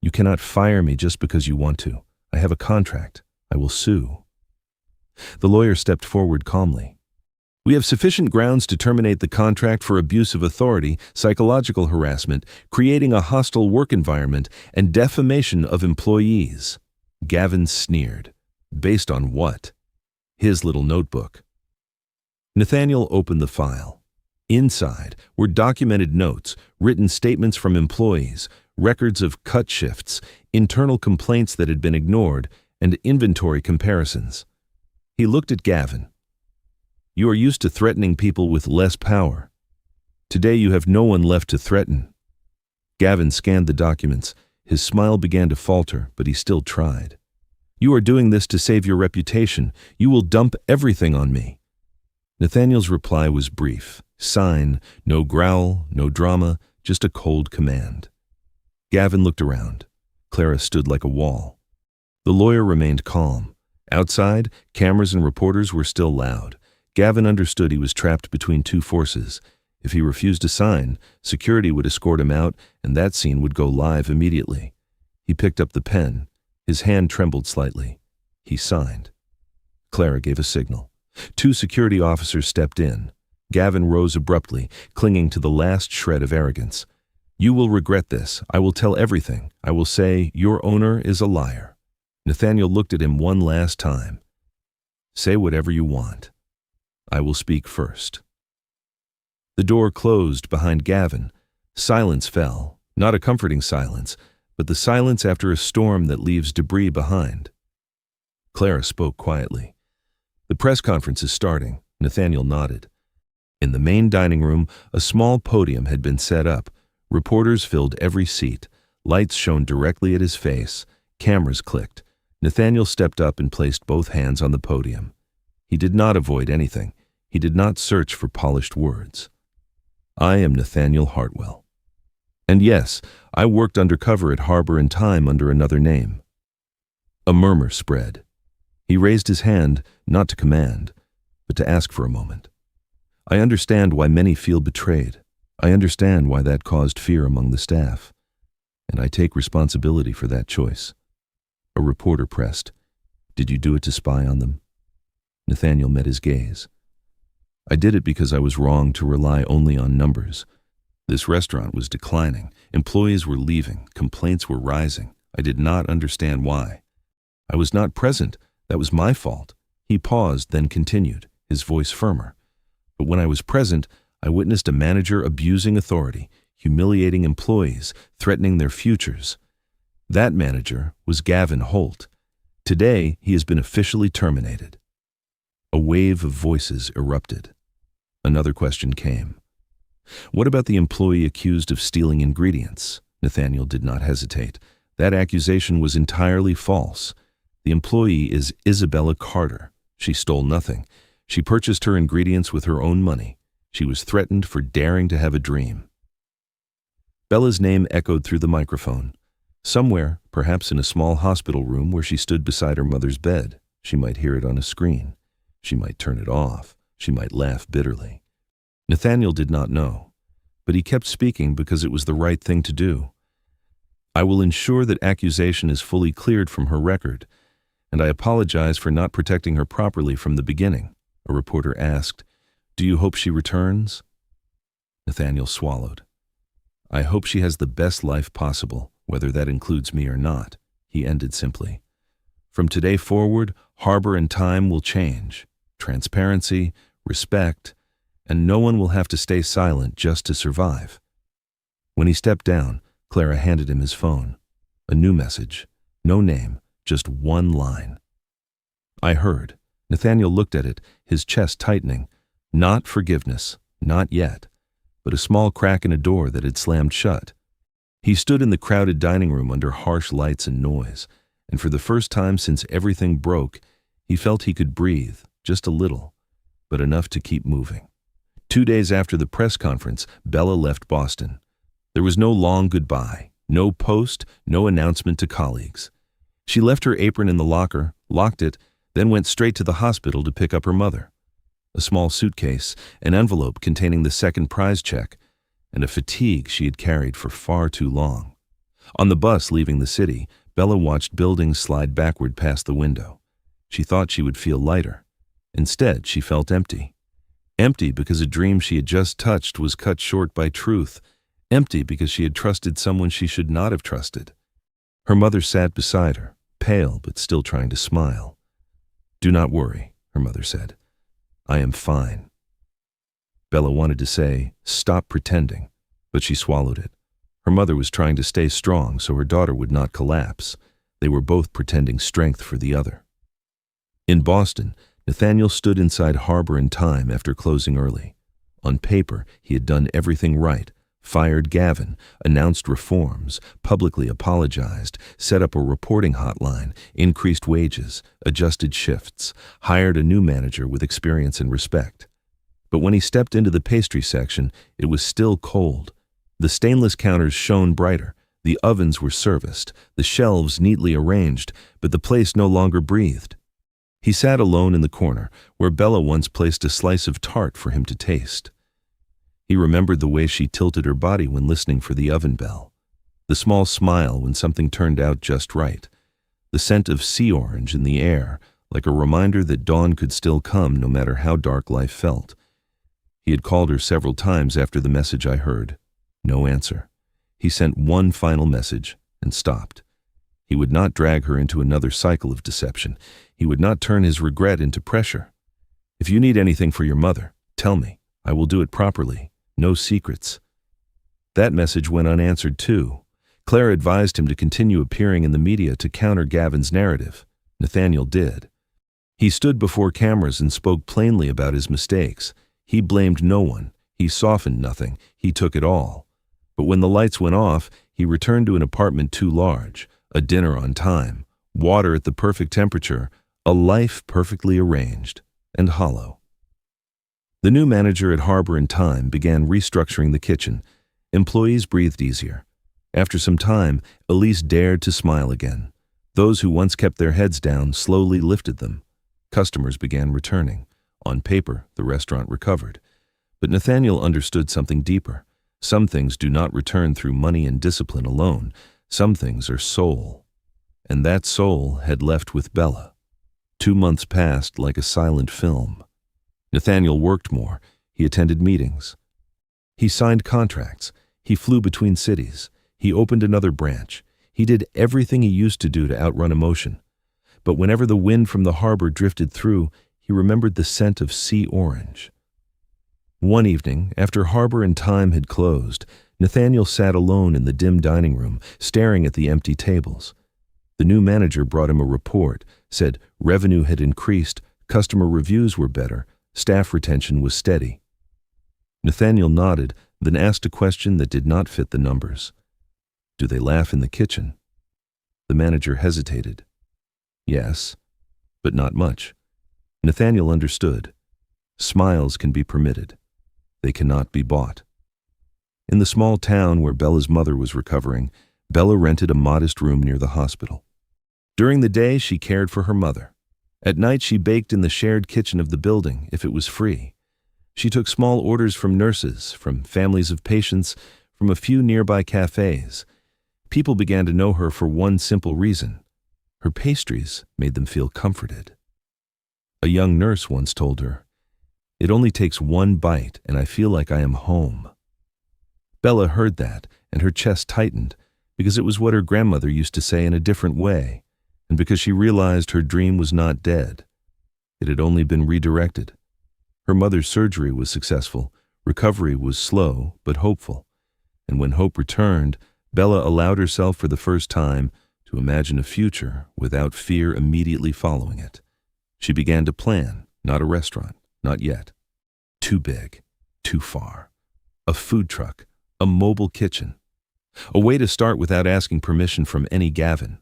"You cannot fire me just because you want to. I have a contract. I will sue." The lawyer stepped forward calmly. "We have sufficient grounds to terminate the contract for abuse of authority, psychological harassment, creating a hostile work environment, and defamation of employees." Gavin sneered. "Based on what?" His little notebook. Nathaniel opened the file. Inside were documented notes, written statements from employees, records of cut shifts, internal complaints that had been ignored, and inventory comparisons. He looked at Gavin. "You are used to threatening people with less power. Today you have no one left to threaten." Gavin scanned the documents. His smile began to falter, but he still tried. "You are doing this to save your reputation. You will dump everything on me." Nathaniel's reply was brief. Sign, no growl, no drama, just a cold command. Gavin looked around. Clara stood like a wall. The lawyer remained calm. Outside, cameras and reporters were still loud. Gavin understood he was trapped between two forces. If he refused to sign, security would escort him out, and that scene would go live immediately. He picked up the pen. His hand trembled slightly. He signed. Clara gave a signal. Two security officers stepped in. Gavin rose abruptly, clinging to the last shred of arrogance. "You will regret this. I will tell everything. I will say, your owner is a liar." Nathaniel looked at him one last time. "Say whatever you want. I will speak first." The door closed behind Gavin. Silence fell, not a comforting silence, but the silence after a storm that leaves debris behind. Clara spoke quietly. "The press conference is starting." Nathaniel nodded. In the main dining room, a small podium had been set up. Reporters filled every seat. Lights shone directly at his face. Cameras clicked. Nathaniel stepped up and placed both hands on the podium. He did not avoid anything. He did not search for polished words. "I am Nathaniel Hartwell. And yes, I worked undercover at Harbor and Time under another name." A murmur spread. He raised his hand, not to command, but to ask for a moment. "I understand why many feel betrayed. I understand why that caused fear among the staff. And I take responsibility for that choice." A reporter pressed. "Did you do it to spy on them?" Nathaniel met his gaze. "I did it because I was wrong to rely only on numbers. This restaurant was declining. Employees were leaving. Complaints were rising. I did not understand why. I was not present. That was my fault." He paused, then continued, his voice firmer. "But when I was present, I witnessed a manager abusing authority, humiliating employees, threatening their futures. That manager was Gavin Holt. Today, he has been officially terminated." A wave of voices erupted. Another question came. "What about the employee accused of stealing ingredients?" Nathaniel did not hesitate. "That accusation was entirely false. The employee is Isabella Carter. She stole nothing. She purchased her ingredients with her own money. She was threatened for daring to have a dream." Bella's name echoed through the microphone. Somewhere, perhaps in a small hospital room where she stood beside her mother's bed, she might hear it on a screen. She might turn it off. She might laugh bitterly. Nathaniel did not know, but he kept speaking because it was the right thing to do. "I will ensure that accusation is fully cleared from her record, and I apologize for not protecting her properly from the beginning." A reporter asked, "Do you hope she returns?" Nathaniel swallowed. "I hope she has the best life possible, whether that includes me or not," he ended simply. "From today forward, Harbor and Time will change. Transparency, respect, and no one will have to stay silent just to survive." When he stepped down, Clara handed him his phone. A new message. No name, just one line. "I heard." Nathaniel looked at it, his chest tightening. Not forgiveness, not yet, but a small crack in a door that had slammed shut. He stood in the crowded dining room under harsh lights and noise, and for the first time since everything broke, he felt he could breathe, just a little, but enough to keep moving. 2 days after the press conference, Bella left Boston. There was no long goodbye, no post, no announcement to colleagues. She left her apron in the locker, locked it, then went straight to the hospital to pick up her mother. A small suitcase, an envelope containing the second prize check, and a fatigue she had carried for far too long. On the bus leaving the city, Bella watched buildings slide backward past the window. She thought she would feel lighter. Instead, she felt empty. Empty because a dream she had just touched was cut short by truth. Empty because she had trusted someone she should not have trusted. Her mother sat beside her, pale but still trying to smile. "Do not worry," her mother said. "I am fine." Bella wanted to say, "Stop pretending," but she swallowed it. Her mother was trying to stay strong so her daughter would not collapse. They were both pretending strength for the other. In Boston, Nathaniel stood inside Harbor and Time after closing early. On paper, he had done everything right. Fired Gavin, announced reforms, publicly apologized, set up a reporting hotline, increased wages, adjusted shifts, hired a new manager with experience and respect. But when he stepped into the pastry section, it was still cold. The stainless counters shone brighter, the ovens were serviced, the shelves neatly arranged, but the place no longer breathed. He sat alone in the corner, where Bella once placed a slice of tart for him to taste. He remembered the way she tilted her body when listening for the oven bell, the small smile when something turned out just right, the scent of sea orange in the air, like a reminder that dawn could still come no matter how dark life felt. He had called her several times after the message I heard. No answer. He sent one final message and stopped. He would not drag her into another cycle of deception. He would not turn his regret into pressure. "If you need anything for your mother, tell me. I will do it properly." No secrets. That message went unanswered too. Claire advised him to continue appearing in the media to counter Gavin's narrative. Nathaniel did. He stood before cameras and spoke plainly about his mistakes. He blamed no one. He softened nothing. He took it all. But when the lights went off, he returned to an apartment too large, a dinner on time, water at the perfect temperature, a life perfectly arranged and hollow. The new manager at Harbor and Time began restructuring the kitchen. Employees breathed easier. After some time, Elise dared to smile again. Those who once kept their heads down slowly lifted them. Customers began returning. On paper, the restaurant recovered. But Nathaniel understood something deeper. Some things do not return through money and discipline alone. Some things are soul. And that soul had left with Bella. 2 months passed like a silent film. Nathaniel worked more. He attended meetings. He signed contracts. He flew between cities. He opened another branch. He did everything he used to do to outrun emotion. But whenever the wind from the harbor drifted through, he remembered the scent of sea orange. One evening, after Harbor and Time had closed, Nathaniel sat alone in the dim dining room, staring at the empty tables. The new manager brought him a report, said revenue had increased, customer reviews were better, staff retention was steady. Nathaniel nodded, then asked a question that did not fit the numbers. Do they laugh in the kitchen? The manager hesitated. Yes, but not much. Nathaniel understood. Smiles can be permitted. They cannot be bought. In the small town where Bella's mother was recovering, Bella rented a modest room near the hospital. During the day, she cared for her mother. At night, she baked in the shared kitchen of the building if it was free. She took small orders from nurses, from families of patients, from a few nearby cafes. People began to know her for one simple reason. Her pastries made them feel comforted. A young nurse once told her, "It only takes one bite and I feel like I am home." Bella heard that and her chest tightened because it was what her grandmother used to say in a different way, and because she realized her dream was not dead. It had only been redirected. Her mother's surgery was successful, recovery was slow but hopeful, and when hope returned, Bella allowed herself for the first time to imagine a future without fear immediately following it. She began to plan, not a restaurant, not yet. Too big, too far. A food truck, a mobile kitchen. A way to start without asking permission from any Gavin.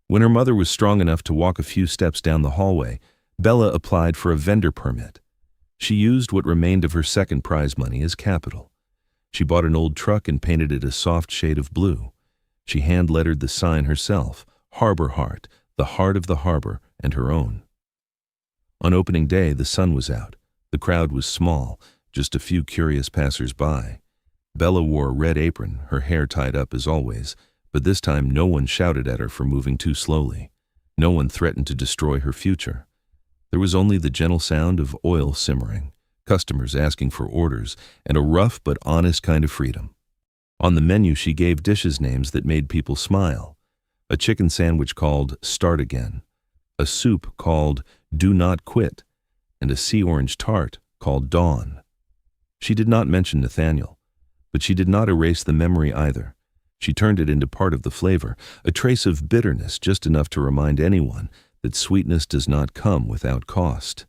When her mother was strong enough to walk a few steps down the hallway, Bella applied for a vendor permit. She used what remained of her second prize money as capital. She bought an old truck and painted it a soft shade of blue. She hand-lettered the sign herself, Harbor Heart, the heart of the harbor, and her own. On opening day, the sun was out. The crowd was small, just a few curious passers-by. Bella wore a red apron, her hair tied up as always, but this time no one shouted at her for moving too slowly. No one threatened to destroy her future. There was only the gentle sound of oil simmering, customers asking for orders, and a rough but honest kind of freedom. On the menu, she gave dishes names that made people smile. A chicken sandwich called Start Again, a soup called Do Not Quit, and a sea orange tart called Dawn. She did not mention Nathaniel, but she did not erase the memory either. She turned it into part of the flavor, a trace of bitterness just enough to remind anyone that sweetness does not come without cost.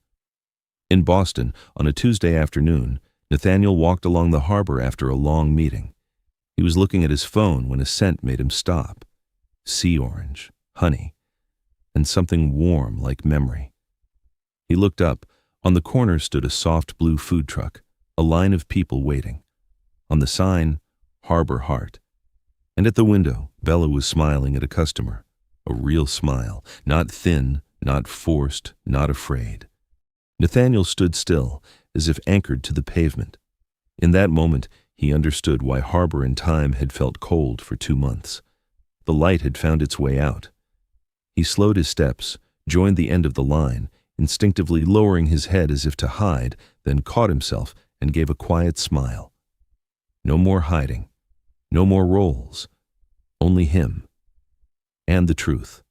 In Boston, on a Tuesday afternoon, Nathaniel walked along the harbor after a long meeting. He was looking at his phone when a scent made him stop. Sea orange, honey, and something warm like memory. He looked up. On the corner stood a soft blue food truck, a line of people waiting. On the sign, Harbor Heart. And at the window, Bella was smiling at a customer. A real smile, not thin, not forced, not afraid. Nathaniel stood still, as if anchored to the pavement. In that moment, he understood why Harbor and Time had felt cold for 2 months. The light had found its way out. He slowed his steps, joined the end of the line, instinctively lowering his head as if to hide, then caught himself and gave a quiet smile. No more hiding. No more roles. Only him. And the truth.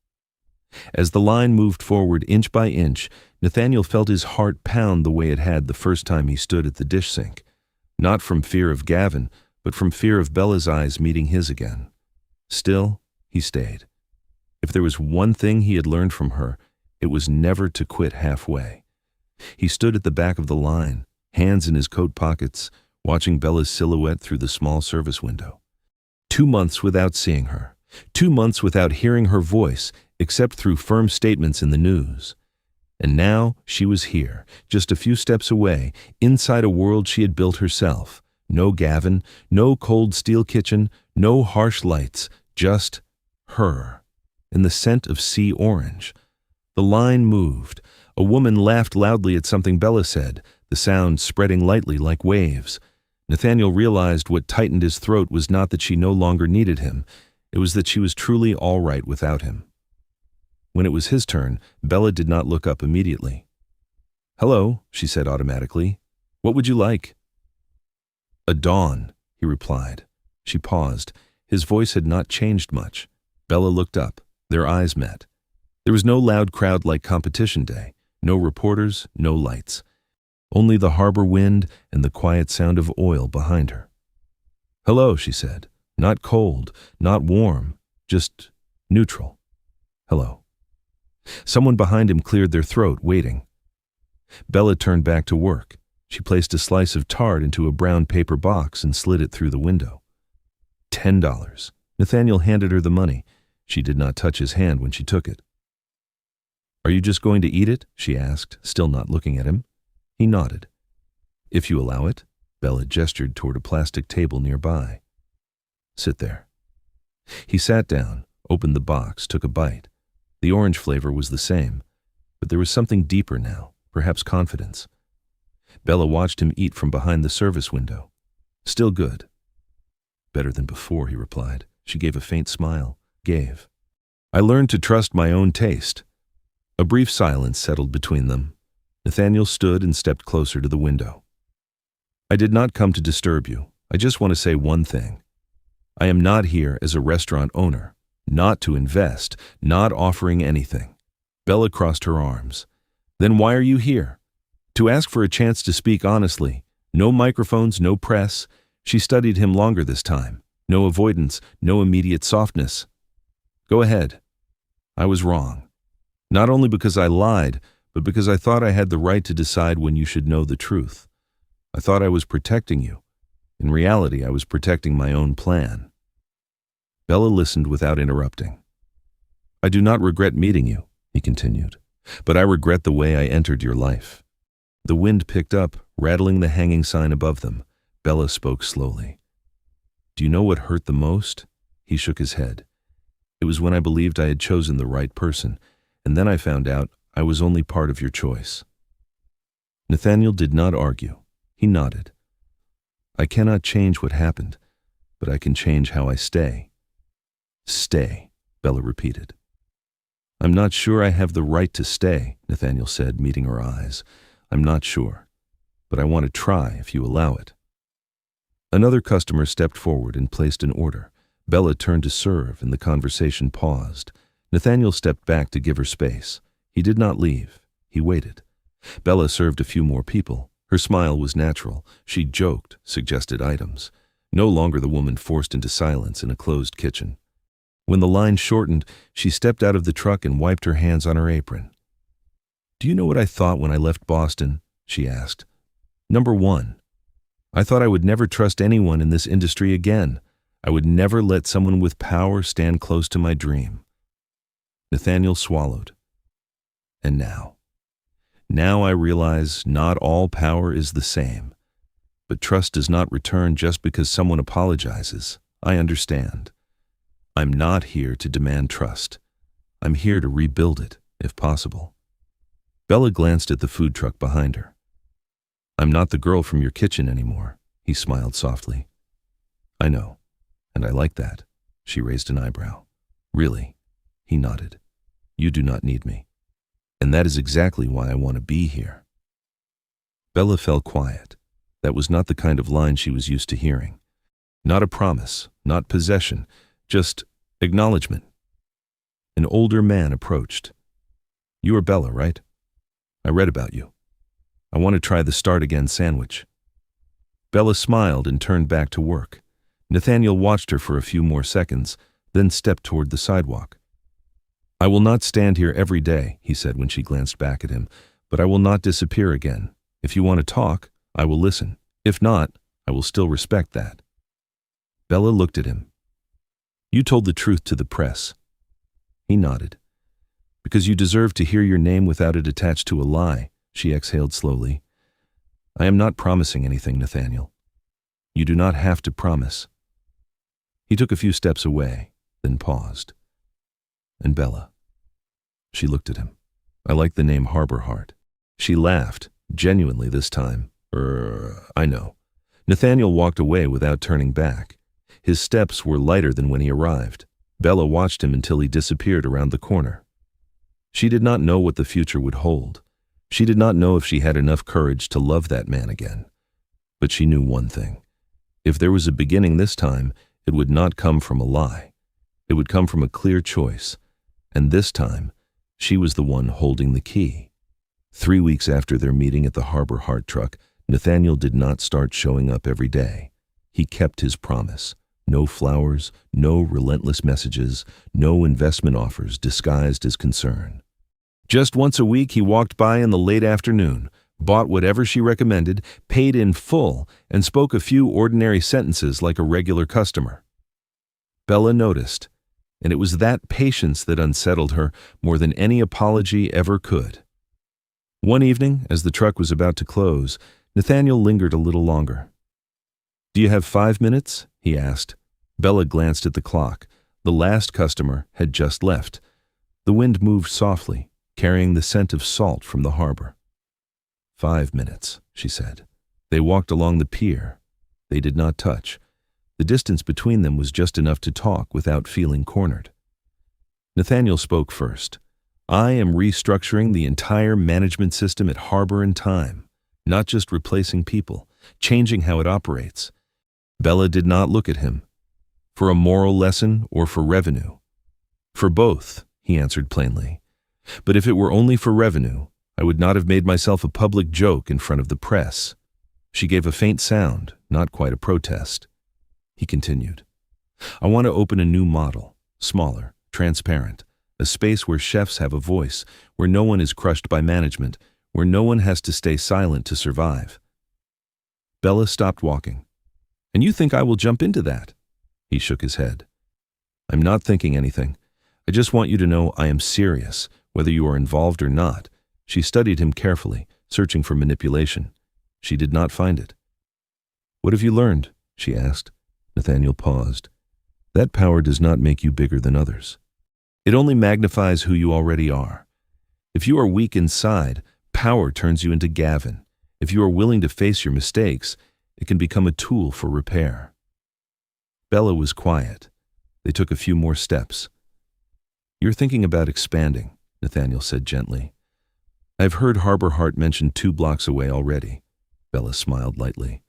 As the line moved forward inch by inch, Nathaniel felt his heart pound the way it had the first time he stood at the dish sink. Not from fear of Gavin, but from fear of Bella's eyes meeting his again. Still, he stayed. If there was one thing he had learned from her, it was never to quit halfway. He stood at the back of the line, hands in his coat pockets, watching Bella's silhouette through the small service window. 2 months without seeing her. 2 months without hearing her voice, except through firm statements in the news. And now she was here, just a few steps away, inside a world she had built herself. No Gavin, no cold steel kitchen, no harsh lights, just her. And the scent of sea orange. The line moved. A woman laughed loudly at something Bella said, the sound spreading lightly like waves. Nathaniel realized what tightened his throat was not that she no longer needed him. It was that she was truly all right without him. When it was his turn, Bella did not look up immediately. "Hello," she said automatically. "What would you like?" "A Dawn," he replied. She paused. His voice had not changed much. Bella looked up. Their eyes met. There was no loud crowd like competition day. No reporters, no lights. Only the harbor wind and the quiet sound of oil behind her. "Hello," she said. Not cold, not warm, just neutral. "Hello." Someone behind him cleared their throat, waiting. Bella turned back to work. She placed a slice of tart into a brown paper box and slid it through the window. $10. Nathaniel handed her the money. She did not touch his hand when she took it. "Are you just going to eat it?" she asked, still not looking at him. He nodded. "If you allow it." Bella gestured toward a plastic table nearby. "Sit there." He sat down, opened the box, took a bite. The orange flavor was the same, but there was something deeper now, perhaps confidence. Bella watched him eat from behind the service window. "Still good." "Better than before," he replied. She gave a faint smile. Gave. "I learned to trust my own taste." A brief silence settled between them. Nathaniel stood and stepped closer to the window. "I did not come to disturb you. I just want to say one thing. I am not here as a restaurant owner, not to invest, not offering anything." Bella crossed her arms. "Then why are you here?" "To ask for a chance to speak honestly. No microphones, no press." She studied him longer this time. No avoidance, no immediate softness. "Go ahead." "I was wrong. Not only because I lied, but because I thought I had the right to decide when you should know the truth. I thought I was protecting you. In reality, I was protecting my own plan." Bella listened without interrupting. "I do not regret meeting you," he continued, "but I regret the way I entered your life." The wind picked up, rattling the hanging sign above them. Bella spoke slowly. "Do you know what hurt the most?" He shook his head. "It was when I believed I had chosen the right person, and then I found out I was only part of your choice." Nathaniel did not argue. He nodded. "I cannot change what happened, but I can change how I stay." "Stay," Bella repeated. "I'm not sure I have the right to stay," Nathaniel said, meeting her eyes. "I'm not sure, but I want to try if you allow it." Another customer stepped forward and placed an order. Bella turned to serve, and the conversation paused. Nathaniel stepped back to give her space. He did not leave. He waited. Bella served a few more people. Her smile was natural. She joked, suggested items. No longer the woman forced into silence in a closed kitchen. When the line shortened, she stepped out of the truck and wiped her hands on her apron. "Do you know what I thought when I left Boston?" she asked. "Number one, I thought I would never trust anyone in this industry again. I would never let someone with power stand close to my dream." Nathaniel swallowed. "And now? Now I realize not all power is the same. But trust does not return just because someone apologizes. I understand. I'm not here to demand trust. I'm here to rebuild it, if possible." Bella glanced at the food truck behind her. "I'm not the girl from your kitchen anymore," he smiled softly. "I know, and I like that." She raised an eyebrow. "Really?" He nodded. "You do not need me. And that is exactly why I want to be here." Bella fell quiet. That was not the kind of line she was used to hearing. Not a promise, not possession, just acknowledgement. An older man approached. "You are Bella, right? I read about you. I want to try the Start Again sandwich." Bella smiled and turned back to work. Nathaniel watched her for a few more seconds, then stepped toward the sidewalk. "I will not stand here every day," he said when she glanced back at him, "but I will not disappear again. If you want to talk, I will listen. If not, I will still respect that." Bella looked at him. "You told the truth to the press." He nodded. "Because you deserve to hear your name without it attached to a lie," she exhaled slowly. "I am not promising anything, Nathaniel. You do not have to promise." He took a few steps away, then paused. "And Bella." She looked at him. "I like the name Harbor Heart." She laughed, genuinely this time. I know." Nathaniel walked away without turning back. His steps were lighter than when he arrived. Bella watched him until he disappeared around the corner. She did not know what the future would hold. She did not know if she had enough courage to love that man again. But she knew one thing. If there was a beginning this time, it would not come from a lie. It would come from a clear choice. And this time, she was the one holding the key. 3 weeks after their meeting at the Harbor Heart truck, Nathaniel did not start showing up every day. He kept his promise. No flowers, no relentless messages, no investment offers disguised as concern. Just once a week, he walked by in the late afternoon, bought whatever she recommended, paid in full, and spoke a few ordinary sentences like a regular customer. Bella noticed, and it was that patience that unsettled her more than any apology ever could. One evening, as the truck was about to close, Nathaniel lingered a little longer. "Do you have 5 minutes?" he asked. Bella glanced at the clock. The last customer had just left. The wind moved softly, carrying the scent of salt from the harbor. 5 minutes, she said. They walked along the pier. They did not touch. The distance between them was just enough to talk without feeling cornered. Nathaniel spoke first. "I am restructuring the entire management system at Harbor and Time, not just replacing people, changing how it operates." Bella did not look at him. "For a moral lesson or for revenue?" "For both," he answered plainly. "But if it were only for revenue, I would not have made myself a public joke in front of the press." She gave a faint sound, not quite a protest. He continued. "I want to open a new model, smaller, transparent, a space where chefs have a voice, where no one is crushed by management, where no one has to stay silent to survive." Bella stopped walking. "And you think I will jump into that?" He shook his head. "I'm not thinking anything. I just want you to know I am serious, whether you are involved or not." She studied him carefully, searching for manipulation. She did not find it. "What have you learned?" she asked. Nathaniel paused. "That power does not make you bigger than others. It only magnifies who you already are. If you are weak inside, power turns you into Gavin. If you are willing to face your mistakes, it can become a tool for repair." Bella was quiet. They took a few more steps. "You're thinking about expanding," Nathaniel said gently. "I've heard Harbor Heart mentioned 2 blocks away already." Bella smiled lightly.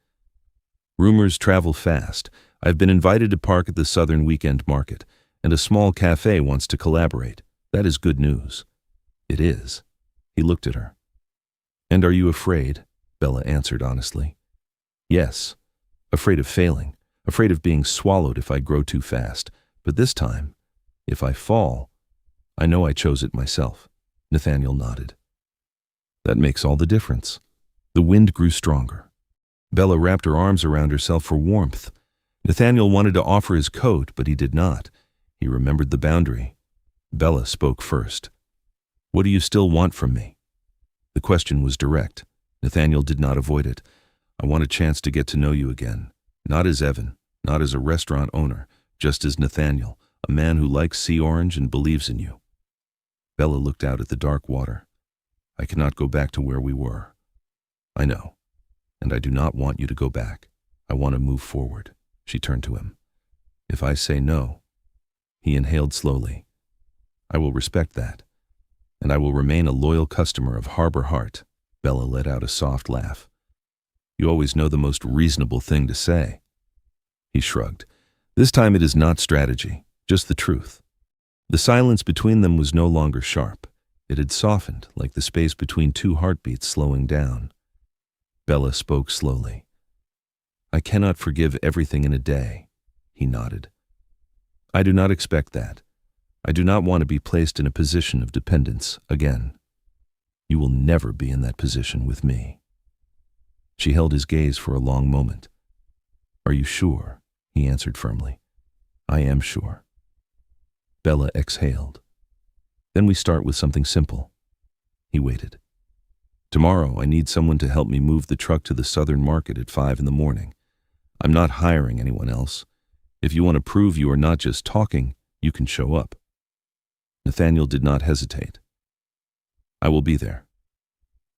"Rumors travel fast. I've been invited to park at the Southern Weekend Market, and a small cafe wants to collaborate. That is good news." "It is." He looked at her. "And are you afraid?" Bella answered honestly. "Yes. Afraid of failing. Afraid of being swallowed if I grow too fast. But this time, if I fall, I know I chose it myself." Nathaniel nodded. "That makes all the difference." The wind grew stronger. Bella wrapped her arms around herself for warmth. Nathaniel wanted to offer his coat, but he did not. He remembered the boundary. Bella spoke first. "What do you still want from me?" The question was direct. Nathaniel did not avoid it. "I want a chance to get to know you again. Not as Evan, not as a restaurant owner, just as Nathaniel, a man who likes sea orange and believes in you." Bella looked out at the dark water. "I cannot go back to where we were." "I know, and I do not want you to go back. I want to move forward." She turned to him. "If I say no," he inhaled slowly, "I will respect that, and I will remain a loyal customer of Harbor Heart." Bella let out a soft laugh. "You always know the most reasonable thing to say." He shrugged. "This time it is not strategy, just the truth." The silence between them was no longer sharp. It had softened, like the space between 2 heartbeats slowing down. Bella spoke slowly. I cannot forgive everything in a day. He nodded. I do not expect that. I do not want to be placed in a position of dependence again. You will never be in that position with me. She held his gaze for a long moment. Are you sure? He answered firmly. I am sure. Bella exhaled. Then we start with something simple. He waited. Tomorrow I need someone to help me move the truck to the southern market at 5 in the morning. I'm not hiring anyone else. If you want to prove you are not just talking, you can show up. Nathaniel did not hesitate. I will be there.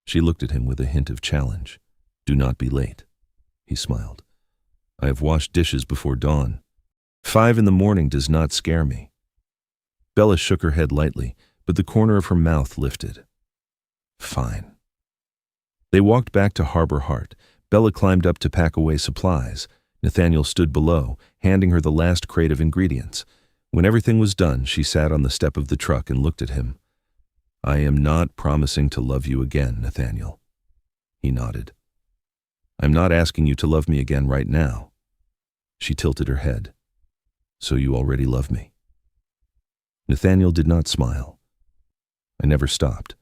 She looked at him with a hint of challenge. Do not be late. He smiled. I have washed dishes before dawn. 5 in the morning does not scare me. Bella shook her head lightly, but the corner of her mouth lifted. Fine. They walked back to Harbor Heart. Bella climbed up to pack away supplies. Nathaniel stood below, handing her the last crate of ingredients. When everything was done, she sat on the step of the truck and looked at him. I am not promising to love you again, Nathaniel. He nodded. I'm not asking you to love me again right now. She tilted her head. So you already love me? Nathaniel did not smile. I never stopped.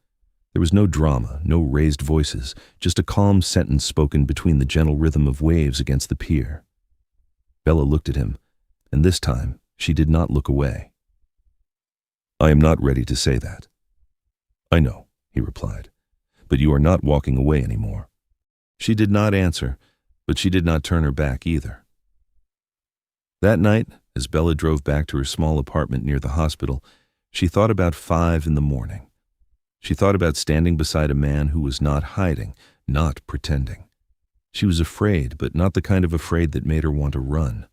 There was no drama, no raised voices, just a calm sentence spoken between the gentle rhythm of waves against the pier. Bella looked at him, and this time she did not look away. I am not ready to say that. I know, he replied, but you are not walking away anymore. She did not answer, but she did not turn her back either. That night, as Bella drove back to her small apartment near the hospital, she thought about 5 in the morning. She thought about standing beside a man who was not hiding, not pretending. She was afraid, but not the kind of afraid that made her want to run.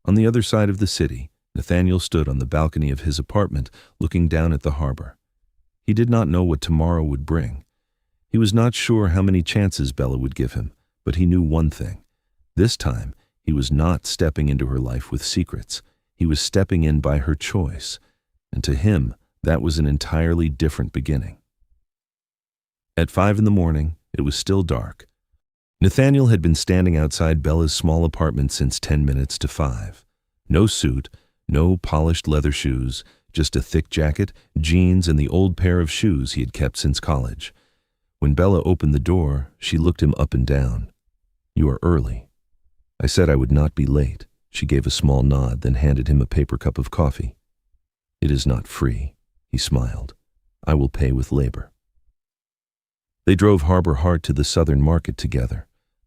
On the other side of the city, Nathaniel stood on the balcony of his apartment, looking down at the harbor. He did not know what tomorrow would bring. He was not sure how many chances Bella would give him, but he knew one thing. This time, he was not stepping into her life with secrets. He was stepping in by her choice, and to him, that was an entirely different beginning. At 5 in the morning, it was still dark. Nathaniel had been standing outside Bella's small apartment since 10 minutes to 5. No suit, no polished leather shoes, just a thick jacket, jeans, and the old pair of shoes he had kept since college. When Bella opened the door, she looked him up and down. You are early. I said I would not be late. She gave a small nod, then handed him a paper cup of coffee. It is not free, he smiled. I will pay with labor. They drove Harbor Heart to the southern market together.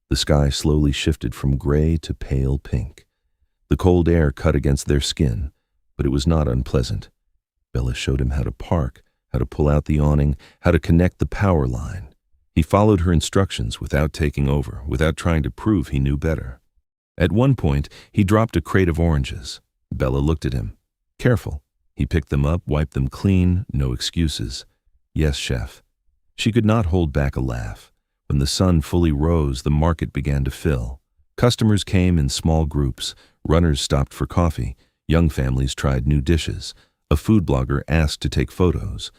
The sky slowly shifted from gray to pale pink. The cold air cut against their skin, but it was not unpleasant. Bella showed him how to park, how to pull out the awning, how to connect the power line. He followed her instructions without taking over, without trying to prove he knew better. At one point, he dropped a crate of oranges. Bella looked at him. Careful. He picked them up, wiped them clean, no excuses. Yes, chef. She could not hold back a laugh. When the sun fully rose, the market began to fill. Customers came in small groups. Runners stopped for coffee. Young families tried new dishes. A food blogger asked to take photos.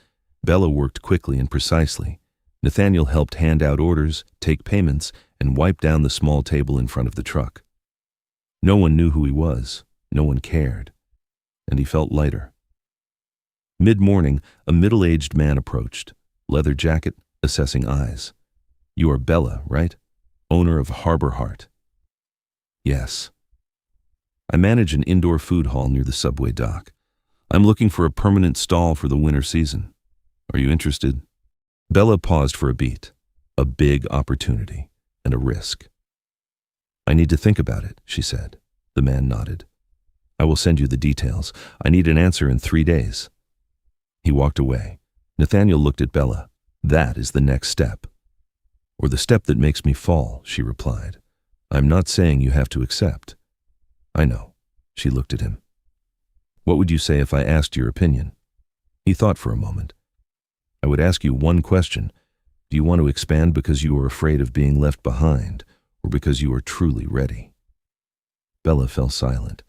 Bella worked quickly and precisely. Nathaniel helped hand out orders, take payments, and wipe down the small table in front of the truck. No one knew who he was. No one cared. And he felt lighter. Mid-morning, a middle-aged man approached. Leather jacket, assessing eyes. You are Bella, right? Owner of Harbor Heart. Yes. I manage an indoor food hall near the subway dock. I'm looking for a permanent stall for the winter season. Are you interested? Bella paused for a beat. A big opportunity and a risk. I need to think about it, she said. The man nodded. I will send you the details. I need an answer in 3 days. He walked away. Nathaniel looked at Bella. That is the next step. Or the step that makes me fall, she replied. I'm not saying you have to accept. I know. She looked at him. What would you say if I asked your opinion? He thought for a moment. I would ask you one question. Do you want to expand because you are afraid of being left behind, or because you are truly ready? Bella fell silent.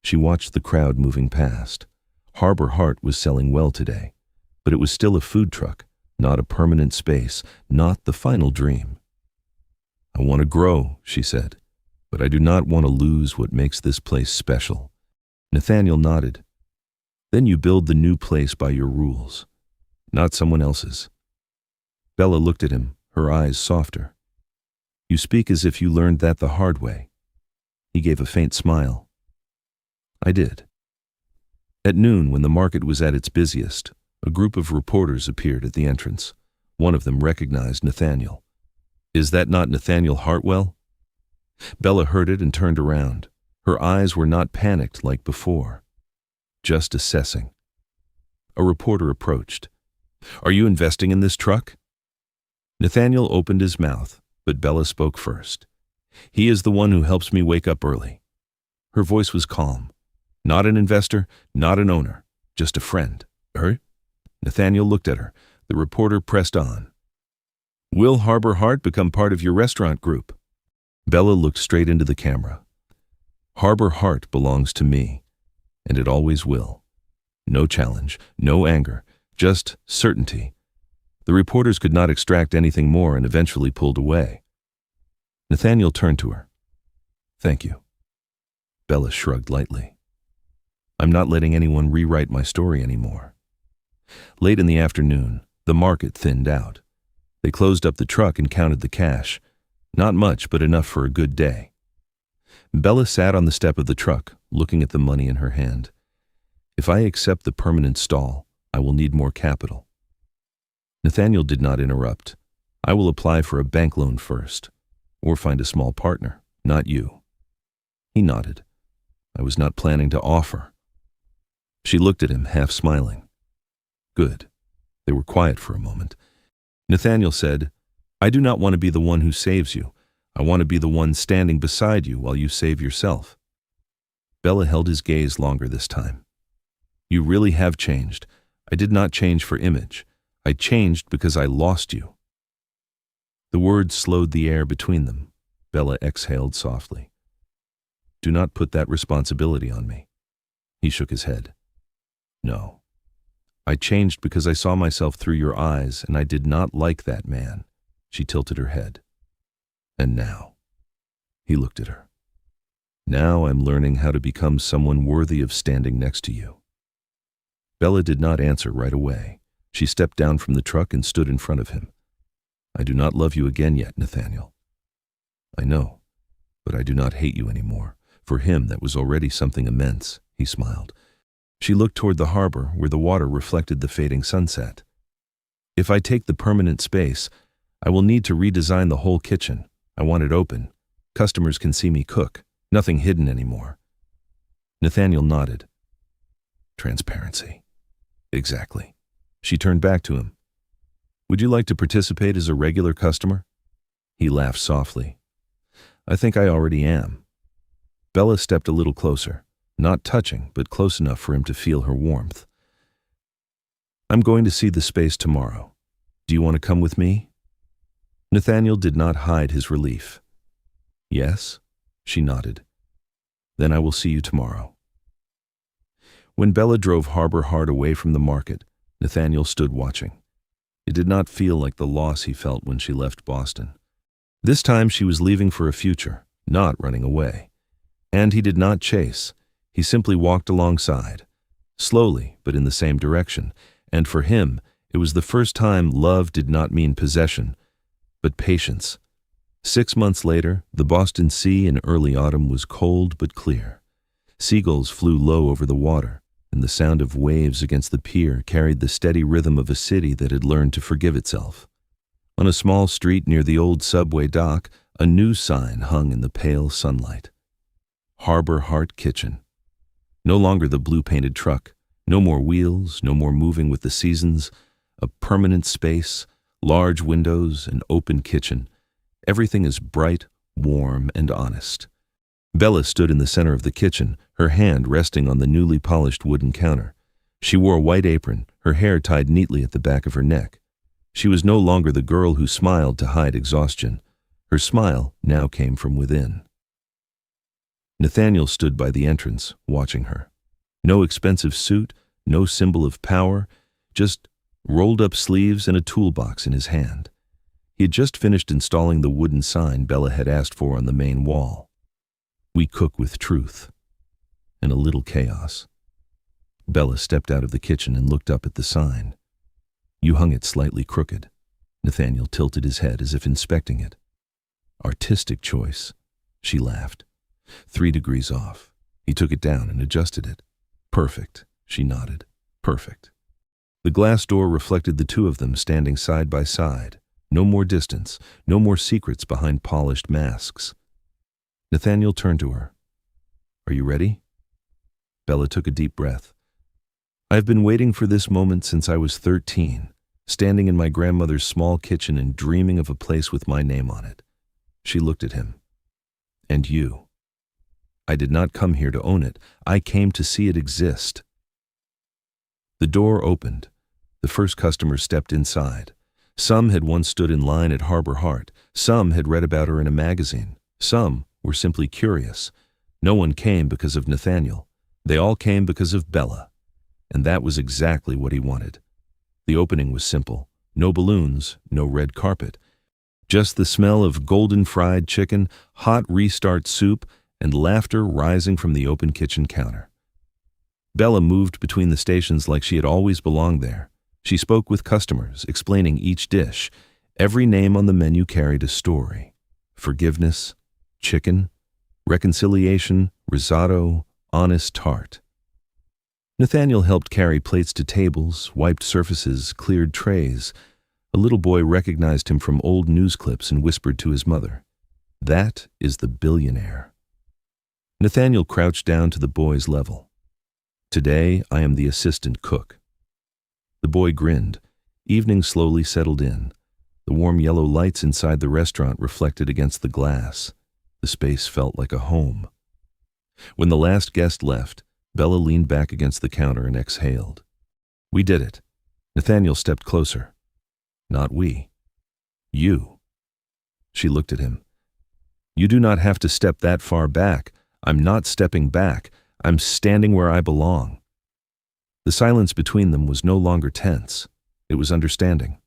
She watched the crowd moving past. Harbor Heart was selling well today, but it was still a food truck, not a permanent space, not the final dream. I want to grow, she said. but I do not want to lose what makes this place special." Nathaniel nodded. "Then you build the new place by your rules, not someone else's." Bella looked at him, her eyes softer. "You speak as if you learned that the hard way." He gave a faint smile. "I did." At noon, when the market was at its busiest, a group of reporters appeared at the entrance. One of them recognized Nathaniel. "Is that not Nathaniel Hartwell?" Bella heard it and turned around. Her eyes were not panicked like before, just assessing. A reporter approached. "Are you investing in this truck?" Nathaniel opened his mouth, but Bella spoke first. "He is the one who helps me wake up early." Her voice was calm. "Not an investor, not an owner, just a friend." Nathaniel looked at her. The reporter pressed on. "Will Harbor Heart become part of your restaurant group?" Bella looked straight into the camera. "Harbor Heart belongs to me, and it always will. No challenge, no anger, just certainty." The reporters could not extract anything more and eventually pulled away. Nathaniel turned to her. "Thank you." Bella shrugged lightly. "I'm not letting anyone rewrite my story anymore." Late in the afternoon, the market thinned out. They closed up the truck and counted the cash. Not much, but enough for a good day. Bella sat on the step of the truck, looking at the money in her hand. "If I accept the permanent stall, I will need more capital." Nathaniel did not interrupt. "I will apply for a bank loan first, or find a small partner, not you." He nodded. "I was not planning to offer." She looked at him, half smiling. "Good." They were quiet for a moment. Nathaniel said, "I do not want to be the one who saves you. I want to be the one standing beside you while you save yourself." Bella held his gaze longer this time. "You really have changed. I did not change for image. I changed because I lost you." The words slowed the air between them. Bella exhaled softly. "Do not put that responsibility on me." He shook his head. "No. I changed because I saw myself through your eyes, and I did not like that man." She tilted her head. "And now?" He looked at her. "Now I'm learning how to become someone worthy of standing next to you." Bella did not answer right away. She stepped down from the truck and stood in front of him. "I do not love you again yet, Nathaniel." "I know, but I do not hate you anymore." For him, that was already something immense. He smiled. She looked toward the harbor, where the water reflected the fading sunset. "If I take the permanent space, I will need to redesign the whole kitchen. I want it open. Customers can see me cook. Nothing hidden anymore." Nathaniel nodded. "Transparency." "Exactly." She turned back to him. "Would you like to participate as a regular customer?" He laughed softly. "I think I already am." Bella stepped a little closer, not touching, but close enough for him to feel her warmth. "I'm going to see the space tomorrow. Do you want to come with me?" Nathaniel did not hide his relief. "Yes?" She nodded. "Then I will see you tomorrow." When Bella drove Harbor Heart away from the market, Nathaniel stood watching. It did not feel like the loss he felt when she left Boston. This time she was leaving for a future, not running away. And he did not chase. He simply walked alongside, slowly but in the same direction, and for him, it was the first time love did not mean possession, but patience. 6 months later, the Boston Sea in early autumn was cold but clear. Seagulls flew low over the water, and the sound of waves against the pier carried the steady rhythm of a city that had learned to forgive itself. On a small street near the old subway dock, a new sign hung in the pale sunlight. Harbor Heart Kitchen. No longer the blue-painted truck, no more wheels, no more moving with the seasons, a permanent space, large windows, an open kitchen. Everything is bright, warm, and honest. Bella stood in the center of the kitchen, her hand resting on the newly polished wooden counter. She wore a white apron, her hair tied neatly at the back of her neck. She was no longer the girl who smiled to hide exhaustion. Her smile now came from within. Nathaniel stood by the entrance, watching her. No expensive suit, no symbol of power, just rolled-up sleeves and a toolbox in his hand. He had just finished installing the wooden sign Bella had asked for on the main wall. We cook with truth and a little chaos. Bella stepped out of the kitchen and looked up at the sign. You hung it slightly crooked. Nathaniel tilted his head as if inspecting it. Artistic choice. She laughed. 3 degrees off. He took it down and adjusted it. Perfect. She nodded. Perfect. The glass door reflected the two of them standing side by side. No more distance, no more secrets behind polished masks. Nathaniel turned to her. Are you ready? Bella took a deep breath. I've been waiting for this moment since I was 13, standing in my grandmother's small kitchen and dreaming of a place with my name on it. She looked at him. And you. I did not come here to own it. I came to see it exist. The door opened. The first customers stepped inside. Some had once stood in line at Harbor Heart. Some had read about her in a magazine. Some were simply curious. No one came because of Nathaniel. They all came because of Bella. And that was exactly what he wanted. The opening was simple. No balloons, no red carpet. Just the smell of golden fried chicken, hot restart soup, and laughter rising from the open kitchen counter. Bella moved between the stations like she had always belonged there. She spoke with customers, explaining each dish. Every name on the menu carried a story. Forgiveness, chicken, reconciliation, risotto, honest tart. Nathaniel helped carry plates to tables, wiped surfaces, cleared trays. A little boy recognized him from old news clips and whispered to his mother, "That is the billionaire." Nathaniel crouched down to the boy's level. "Today I am the assistant cook." The boy grinned. Evening slowly settled in. The warm yellow lights inside the restaurant reflected against the glass. The space felt like a home. When the last guest left, Bella leaned back against the counter and exhaled. We did it. Nathaniel stepped closer. Not we. You. She looked at him. You do not have to step that far back. I'm not stepping back. I'm standing where I belong. The silence between them was no longer tense. It was understanding.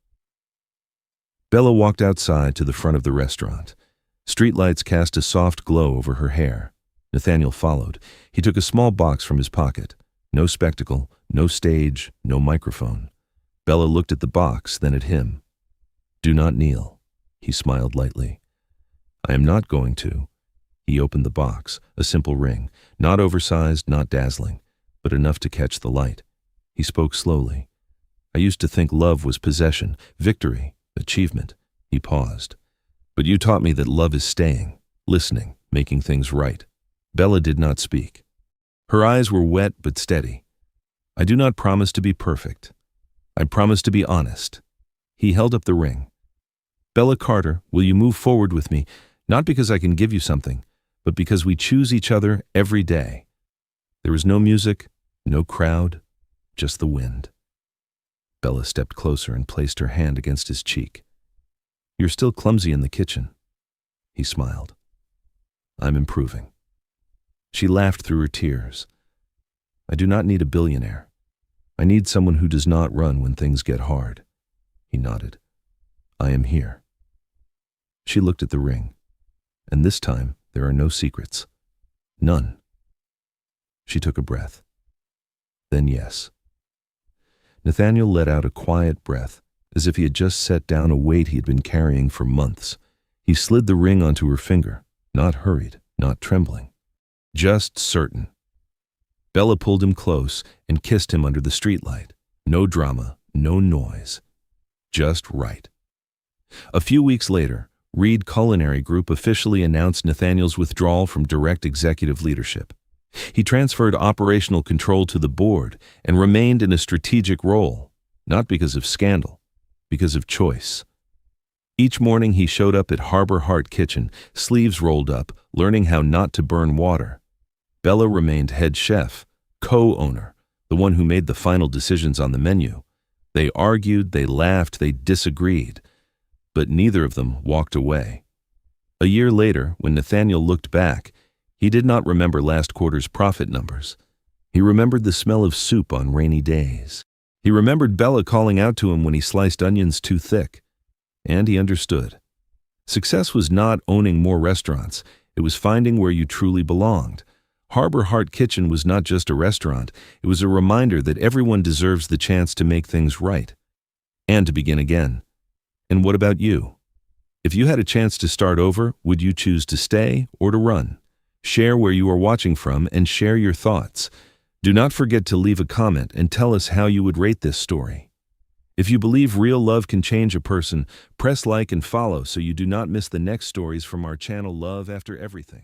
Bella walked outside to the front of the restaurant. Streetlights cast a soft glow over her hair. Nathaniel followed. He took a small box from his pocket. No spectacle, no stage, no microphone. Bella looked at the box, then at him. Do not kneel. He smiled lightly. I am not going to. He opened the box, a simple ring, not oversized, not dazzling, but enough to catch the light. He spoke slowly. I used to think love was possession, victory, achievement. He paused. But you taught me that love is staying, listening, making things right. Bella did not speak. Her eyes were wet but steady. I do not promise to be perfect. I promise to be honest. He held up the ring. Bella Carter, will you move forward with me, not because I can give you something, but because we choose each other every day. There was no music, no crowd, just the wind. Bella stepped closer and placed her hand against his cheek. You're still clumsy in the kitchen. He smiled. I'm improving. She laughed through her tears. I do not need a billionaire. I need someone who does not run when things get hard. He nodded. I am here. She looked at the ring. And this time, there are no secrets. None. She took a breath. Then yes. Nathaniel let out a quiet breath, as if he had just set down a weight he had been carrying for months. He slid the ring onto her finger, not hurried, not trembling. Just certain. Bella pulled him close and kissed him under the streetlight. No drama, no noise. Just right. A few weeks later, Reed Culinary Group officially announced Nathaniel's withdrawal from direct executive leadership. He transferred operational control to the board and remained in a strategic role, not because of scandal, because of choice. Each morning he showed up at Harbor Heart Kitchen, sleeves rolled up, learning how not to burn water. Bella remained head chef, co-owner, the one who made the final decisions on the menu. They argued, they laughed, they disagreed, but neither of them walked away. A year later, when Nathaniel looked back, he did not remember last quarter's profit numbers. He remembered the smell of soup on rainy days. He remembered Bella calling out to him when he sliced onions too thick. And he understood. Success was not owning more restaurants. It was finding where you truly belonged. Harbor Heart Kitchen was not just a restaurant, it was a reminder that everyone deserves the chance to make things right and to begin again. And what about you? If you had a chance to start over, would you choose to stay or to run? Share where you are watching from and share your thoughts. Do not forget to leave a comment and tell us how you would rate this story. If you believe real love can change a person, press like and follow so you do not miss the next stories from our channel Love After Everything.